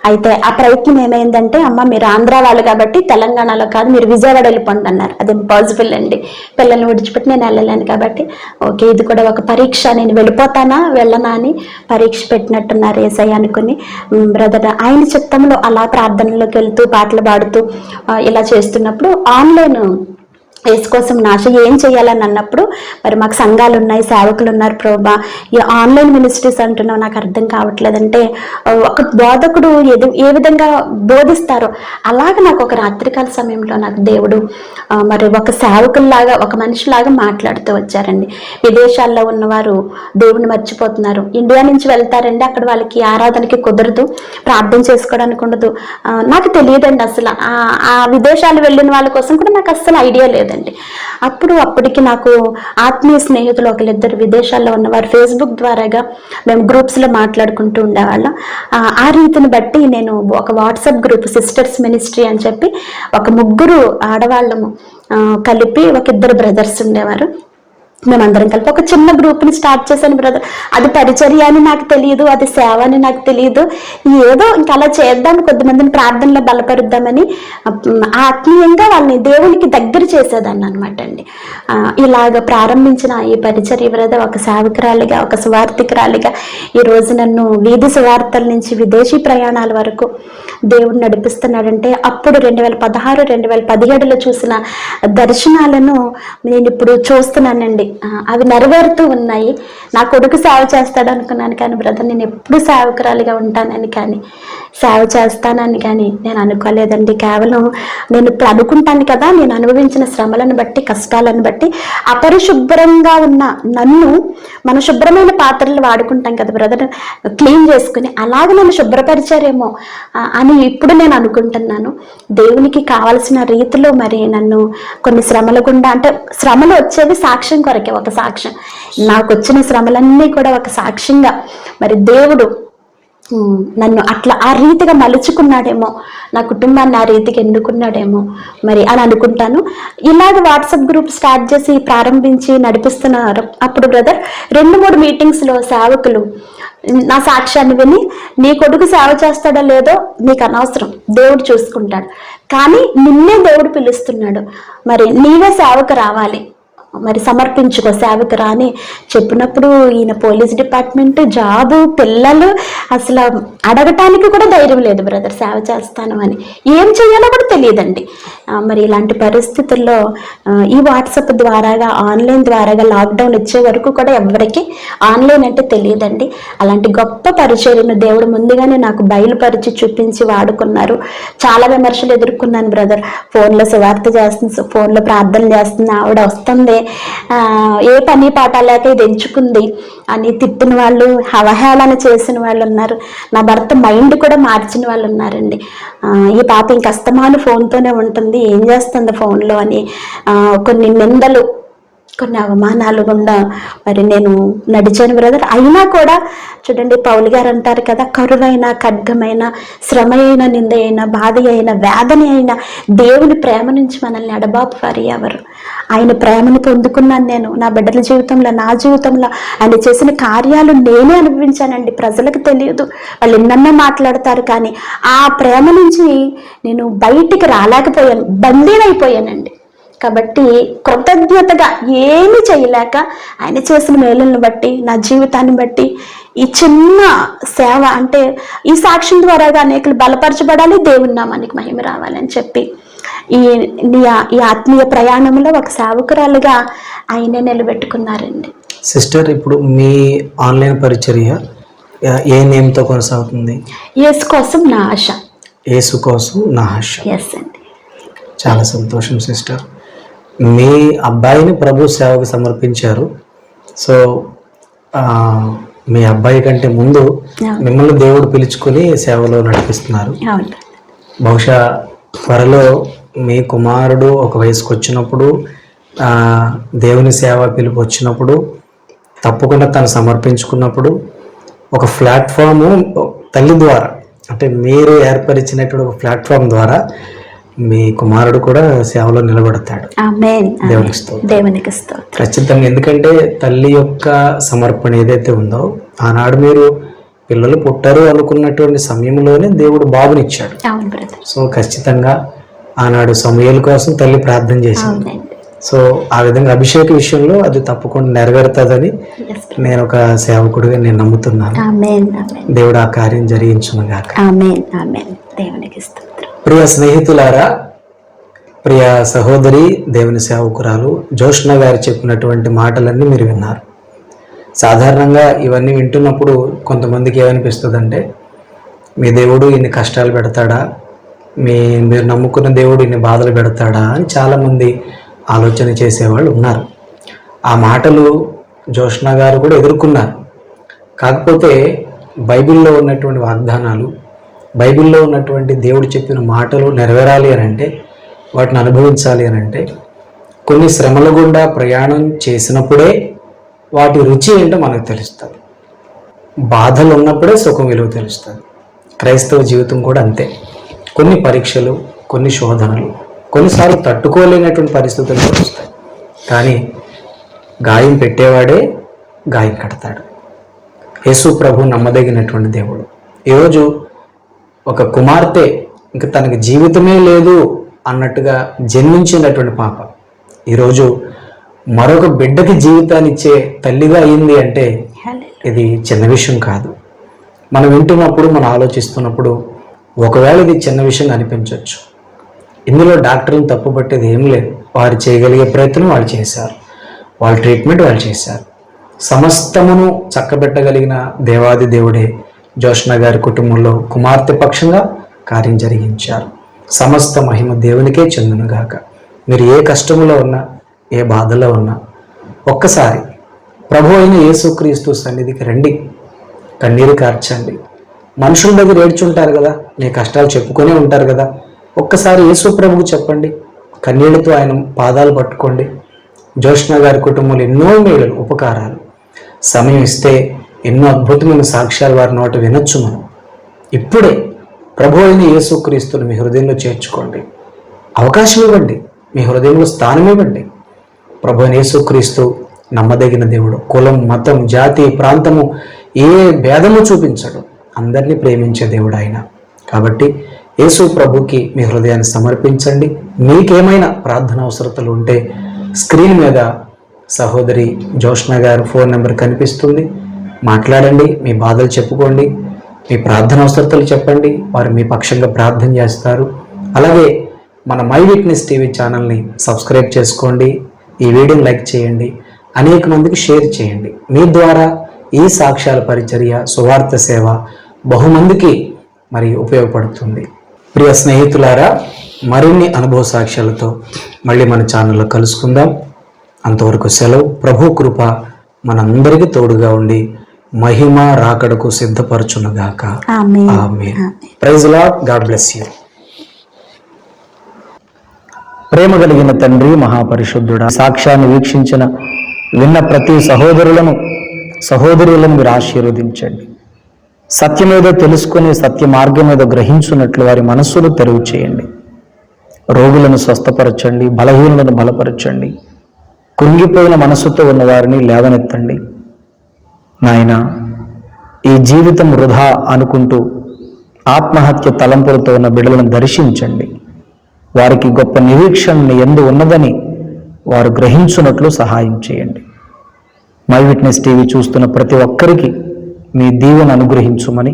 అయితే ఆ ప్రయత్నం ఏమైందంటే, అమ్మ మీరు ఆంధ్ర వాళ్ళు కాబట్టి తెలంగాణలో కాదు, మీరు విజయవాడ వెళ్ళిపోండి అన్నారు. అది ఇంపాసిబుల్ అండి, పిల్లల్ని విడిచిపెట్టి నేను వెళ్ళలేను కాబట్టి ఓకే ఇది కూడా ఒక పరీక్ష, నేను వెళ్ళిపోతానా వెళ్ళనా అని పరీక్ష పెట్టినట్టున్నారు యేసయ్య అనుకుని బ్రదర్ ఆయన చిత్తంలో అలా ప్రార్థనలోకి వెళ్తూ పాటలు పాడుతూ ఇలా చేస్తున్నప్పుడు ఆన్లైన్ యేసు కోసం నాశ ఏం చేయాలని అన్నప్పుడు మరి మాకు సంఘాలు ఉన్నాయి, సేవకులు ఉన్నారు, ప్రభా ఈ ఆన్లైన్ మినిస్ట్రీస్ అంటున్నావు నాకు అర్థం కావట్లేదంటే ఒక బోధకుడు ఏ విధంగా బోధిస్తారో అలాగ నాకు ఒక రాత్రికాల సమయంలో నాకు దేవుడు మరి ఒక సేవకుల్లాగా ఒక మనిషిలాగా మాట్లాడుతూ వచ్చారండి. విదేశాల్లో ఉన్నవారు దేవుని మర్చిపోతున్నారు, ఇండియా నుంచి వెళ్తారండి, అక్కడ వాళ్ళకి ఆరాధనకి కుదరదు, ప్రార్థన చేసుకోవడానికి ఉండదు. నాకు తెలియదండి అసలు ఆ విదేశాలు వెళ్ళిన వాళ్ళ కోసం కూడా నాకు అస్సలు ఐడియా లేదు. అప్పటికి నాకు ఆత్మీయ స్నేహితులు ఒకరిద్దరు విదేశాల్లో ఉన్నవారు ఫేస్బుక్ ద్వారాగా మేము గ్రూప్స్లో మాట్లాడుకుంటూ ఉండేవాళ్ళం. ఆ రీతిని బట్టి నేను ఒక వాట్సాప్ గ్రూప్ సిస్టర్స్ మినిస్ట్రీ అని చెప్పి ఒక 3 ఆడవాళ్ళము కలిపి ఒక 2 బ్రదర్స్ ఉండేవారు, మేమందరం కలిపి ఒక చిన్న గ్రూప్ని స్టార్ట్ చేశాను బ్రదర్. అది పరిచర్య అని నాకు తెలియదు, అది సేవ అని నాకు తెలియదు, ఏదో ఇంకా అలా చేద్దాం, కొద్దిమందిని ప్రార్థనలో బలపరుద్దామని ఆత్మీయంగా వాళ్ళని దేవునికి దగ్గర చేసేదాన్ని అనమాట అండి. ఇలాగ ప్రారంభించిన ఈ పరిచర్య బ్రదర్ ఒక సేవకురాలిగా ఒక సువార్థికురాలిగా ఈరోజు నన్ను వీధి సువార్తల నుంచి విదేశీ ప్రయాణాల వరకు దేవుడు నడిపిస్తున్నాడంటే అప్పుడు 2016 2017లో చూసిన దర్శనాలను నేను ఇప్పుడు చూస్తున్నానండి. అవి నెరవేరుతూ ఉన్నాయి. నా కొడుకు సేవ చేస్తాడు అనుకున్నాను కానీ బ్రదర్ నేను ఎప్పుడు సేవకురాలిగా ఉంటానని కానీ సేవ చేస్తానని కానీ నేను అనుకోలేదండి. కేవలం నేను ఇప్పుడు అనుకుంటాను కదా, నేను అనుభవించిన శ్రమలను బట్టి కష్టాలను బట్టి అపరిశుభ్రంగా ఉన్న నన్ను మన శుభ్రమైన పాత్రలు వాడుకుంటాం కదా బ్రదర్, క్లీన్ చేసుకుని అలాగ నన్ను శుభ్రపరిచారేమో అని ఇప్పుడు నేను అనుకుంటున్నాను. దేవునికి కావాల్సిన రీతిలో మరి నన్ను కొన్ని శ్రమల గుండా, అంటే శ్రమలు వచ్చేవి సాక్ష్యం కొరకే, ఒక సాక్ష్యం, నాకు వచ్చిన శ్రమలన్నీ కూడా ఒక సాక్ష్యంగా మరి దేవుడు నన్ను అట్లా ఆ రీతిగా మలుచుకున్నాడేమో, నా కుటుంబాన్ని ఆ రీతికి ఎన్నుకున్నాడేమో మరి అని అనుకుంటాను. ఇలాగ వాట్సాప్ గ్రూప్ స్టార్ట్ చేసి ప్రారంభించి నడిపిస్తున్నారు. అప్పుడు బ్రదర్ 2-3 మీటింగ్స్లో సేవకులు నా సాక్ష్యాన్ని విని, నీ కొడుకు సేవ చేస్తాడో లేదో నీకు అనవసరం, దేవుడు చూసుకుంటాడు, కానీ నిన్నే దేవుడు పిలుస్తున్నాడు, మరి నీవే సేవకు రావాలి, మరి సమర్పించుకో సేవకు రాని చెప్పినప్పుడు ఈయన పోలీస్ డిపార్ట్మెంట్ జాబు, పిల్లలు, అసలు అడగటానికి కూడా ధైర్యం లేదు బ్రదర్ సేవ చేస్తాను అని. ఏం చేయాలో కూడా తెలియదండి. మరి ఇలాంటి పరిస్థితుల్లో ఈ వాట్సాప్ ద్వారాగా, ఆన్లైన్ ద్వారాగా లాక్డౌన్ వచ్చే వరకు కూడా ఎవరికి ఆన్లైన్ అంటే తెలియదండి. అలాంటి గొప్ప పరిచర్యను దేవుడు ముందుగానే నాకు బయలుపరిచి చూపించి వాడుకున్నారు. చాలా విమర్శలు ఎదుర్కొన్నాను బ్రదర్. ఫోన్లో సువార్త చేస్తుంది, ఫోన్లో ప్రార్థన చేస్తుంది, ఆవిడ వస్తుంది, ఏ పని పాట లేక ఇది ఎంచుకుంది అని తిట్టిన వాళ్ళు, అవహేళన చేసిన వాళ్ళు ఉన్నారు. నా భర్త మైండ్ కూడా మార్చిన వాళ్ళు ఉన్నారండి. ఈ పాప ఇంక అస్తమాను ఫోన్తోనే ఉంటుంది, ఏం చేస్తుంది ఫోన్లో అని కొన్ని నిందలు, కొన్ని అవమానాలు గుండా మరి నేను నడిచాను బ్రదర్. అయినా కూడా చూడండి, పౌలు గారు అంటారు కదా, కరువైన, ఖడ్గమైన, శ్రమ అయిన, నింద అయిన, బాధ అయిన, వేదన అయిన దేవుని ప్రేమ నుంచి మనల్ని ఎడబాపు వారు ఎవరు? ఆయన ప్రేమను పొందుకున్నాను నేను నా బిడ్డల జీవితంలో, నా జీవితంలో. ఆయన చేసిన కార్యాలు నేనే అనుభవించానండి. ప్రజలకు తెలియదు, వాళ్ళు ఎన్నన్నా మాట్లాడతారు, కానీ ఆ ప్రేమ నుంచి నేను బయటికి రాలేకపోయాను, బందీనైపోయానండి. కాబట్టి కృతజ్ఞతగా ఏమి చేయలేక ఆయన చేసిన మేలులను బట్టి, నా జీవితాన్ని బట్టి, ఈ చిన్న సేవ అంటే ఈ సాక్ష్యం ద్వారాగా అనేకులు బలపరచబడాలి, దేవుని నామానికి మహిమ రావాలని చెప్పి ఈ ఆత్మీయ ప్రయాణంలో ఒక సేవకురాలుగా ఆయనే నిలబెట్టుకున్నారండి. సిస్టర్, ఇప్పుడు మీ ఆన్లైన్ పరిచర్య ఏ నేమ్తో కొనసాగుతుంది? యేసు కోసం నా ఆశ. యేసు కోసం నా ఆశ. ఎస్ అండి. చాలా సంతోషం సిస్టర్. మీ అబ్బాయిని ప్రభు సేవకు సమర్పించారు. సో మీ అబ్బాయి కంటే ముందు మిమ్మల్ని దేవుడు పిలుచుకొని సేవలో నడిపిస్తున్నారు. బహుశా త్వరలో మీ కుమారుడు ఒక వయసుకు వచ్చినప్పుడు, దేవుని సేవ పిలుపు వచ్చినప్పుడు, తప్పకుండా తను సమర్పించుకున్నప్పుడు ఒక ప్లాట్ఫాము తల్లి ద్వారా, అంటే మీరు ఏర్పరిచినటువంటి ఒక ప్లాట్ఫామ్ ద్వారా మీ కుమారుడు కూడా సేవలో నిలబడతాడు. దేవునికి స్తోత్రం. ఖచ్చితంగా. ఎందుకంటే తల్లి యొక్క సమర్పణ ఏదైతే ఉందో, ఆనాడు మీరు పిల్లలు పుట్టారు అనుకున్నటువంటి సమయంలోనే దేవుడు బాబునిచ్చాడు. సో ఖచ్చితంగా ఆనాడు సమూయేలు కోసం తల్లి ప్రార్థన చేసింది. సో ఆ విధంగా అభిషేక విషయంలో అది తప్పకుండా నెరవేరుతుందని నేను ఒక సేవకుడిగా నేను నమ్ముతున్నాను. దేవుడు ఆ కార్యం జరిగించునుగాక. ప్రియ స్నేహితులారా, ప్రియ సహోదరి, దేవుని సేవకురాలు జోష్న గారు చెప్పినటువంటి మాటలన్నీ మీరు విన్నారు. సాధారణంగా ఇవన్నీ వింటున్నప్పుడు కొంతమందికి ఏమనిపిస్తుందంటే, మీ దేవుడు ఇన్ని కష్టాలు పెడతాడా, మీరు నమ్ముకున్న దేవుడు ఇన్ని బాధలు పెడతాడా అని చాలామంది ఆలోచన చేసేవాళ్ళు ఉన్నారు. ఆ మాటలు జోష్న గారు కూడా ఎదుర్కొన్నారు. కాకపోతే బైబిల్లో ఉన్నటువంటి వాగ్దానాలు, బైబిల్లో ఉన్నటువంటి దేవుడు చెప్పిన మాటలు నెరవేరాలి అని అంటే, వాటిని అనుభవించాలి అని అంటే, కొన్ని శ్రమల గుండా ప్రయాణం చేసినప్పుడే వాటి రుచి ఏంటో మనకు తెలుస్తుంది. బాధలు ఉన్నప్పుడే సుఖం విలువ తెలుస్తుంది. క్రైస్తవ జీవితం కూడా అంతే. కొన్ని పరీక్షలు, కొన్ని శోధనలు, కొన్నిసార్లు తట్టుకోలేనటువంటి పరిస్థితులు వస్తాయి. కానీ గాయం పెట్టేవాడే గాయం కడతాడు. యేసు ప్రభు నమ్మదగినటువంటి దేవుడు. ఈరోజు ఒక కుమార్తె ఇంకా తనకి జీవితమే లేదు అన్నట్టుగా జన్మించినటువంటి పాప ఈరోజు మరొక బిడ్డకి జీవితాన్ని ఇచ్చే తల్లిగా అయింది అంటే ఇది చిన్న విషయం కాదు. మనం వింటున్నప్పుడు, మనం ఆలోచిస్తున్నప్పుడు ఒకవేళ ఇది చిన్న విషయం అనిపించవచ్చు. ఇందులో డాక్టర్లను తప్పుపట్టేది ఏం లేదు. వారు చేయగలిగే ప్రయత్నం వాళ్ళు చేశారు, వాళ్ళ ట్రీట్మెంట్ వాళ్ళు చేశారు. సమస్తమును చక్కబెట్టగలిగిన దేవాది దేవుడే జోష్న గారి కుటుంబంలో కుమార్తె పక్షంగా కార్యం జరిగించారు. సమస్త మహిమ దేవునికే చెందునుగాక. మీరు ఏ కష్టములో ఉన్నా, ఏ బాధలో ఉన్నా, ఒక్కసారి ప్రభు అయిన యేసుక్రీస్తు సన్నిధికి రండి, కన్నీరు కార్చండి. మనుషుల దగ్గర ఏడ్చుంటారు కదా, మీ కష్టాలు చెప్పుకొనే ఉంటారు కదా, ఒక్కసారి యేసు ప్రభుకు చెప్పండి, కన్నీళ్లతో ఆయన పాదాలు పట్టుకోండి. జోష్న గారి కుటుంబంలో ఎన్నో మేలు, ఉపకారాలు, సమయం ఇస్తే ఎన్నో అద్భుతమైన సాక్ష్యాలు వారి నోట వినొచ్చు మనం. ఇప్పుడే ప్రభు అయిన యేసుక్రీస్తుని మీ హృదయంలో చేర్చుకోండి. అవకాశం ఇవ్వండి, మీ హృదయంలో స్థానం ఇవ్వండి. ప్రభు అయిన యేసుక్రీస్తు నమ్మదగిన దేవుడు. కులం, మతం, జాతి, ప్రాంతము ఏ భేదము చూపించడు. అందరినీ ప్రేమించే దేవుడు ఆయన. కాబట్టి యేసు ప్రభుకి మీ హృదయాన్ని సమర్పించండి. మీకేమైనా ప్రార్థన అవసరతలు ఉంటే స్క్రీన్ మీద సహోదరి జోష్న గారు ఫోన్ నెంబర్ కనిపిస్తుంది. మాట్లాడండి, మీ బాధలు చెప్పుకోండి, మీ ప్రార్థన అవసరతలు చెప్పండి. వారు మీ పక్షంగా ప్రార్థన చేస్తారు. అలాగే మన మై విట్నెస్ టీవీ ఛానల్ని సబ్స్క్రైబ్ చేసుకోండి. ఈ వీడియోని లైక్ చేయండి, అనేక మందికి షేర్ చేయండి. మీ ద్వారా ఈ సాక్ష్యాల పరిచర్య, సువార్త సేవ బహుమందికి మరి ఉపయోగపడుతుంది. ప్రియ స్నేహితులారా, మరిన్ని అనుభవ సాక్ష్యాలతో మళ్ళీ మన ఛానల్లో కలుసుకుందాం. అంతవరకు సెలవు. ప్రభు కృప మనందరికీ తోడుగా ఉండి మహిమ రాకడకు సిద్ధపరచునుగాక. ఆమేన్. Praise lord. God bless you. ప్రేమ కలిగిన తండ్రి, మహాపరిశుద్ధుడా, సాక్ష్యాన్ని వీక్షించిన విన్న ప్రతి సహోదరులను మీరు ఆశీర్వదించండి. సత్యమేదో తెలుసుకుని సత్య మార్గం ఏదో గ్రహించున్నట్లు వారి మనస్సును తెరువు చేయండి. రోగులను స్వస్థపరచండి, బలహీనులను బలపరచండి, కృంగిపోయిన మనసుతో ఉన్న వారిని లేవనెత్తండి. నాయనా, ఈ జీవితం వృధా అనుకుంటూ ఆత్మహత్య తలంపులతో ఉన్న బిడ్డలను దర్శించండి. వారికి గొప్ప నిరీక్షణ ఎందు ఉన్నదని వారు గ్రహించున్నట్లు సహాయం చేయండి. మై విట్నెస్ టీవీ చూస్తున్న ప్రతి ఒక్కరికి మీ దీవెన అనుగ్రహించుమని,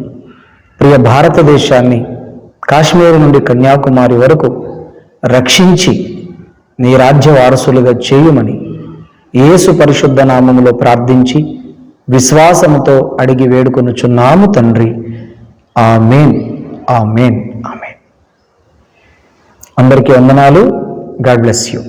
ప్రియ భారతదేశాన్ని కాశ్మీర్ నుండి కన్యాకుమారి వరకు రక్షించి నీ రాజ్య వారసులుగా చేయుమని యేసు పరిశుద్ధ నామములో ప్రార్థించి విశ్వాసముతో అడిగి వేడుకొనుచున్నాము తండ్రి. ఆమేన్, ఆమేన్, ఆమేన్. అందరికీ వందనాలు. God bless you.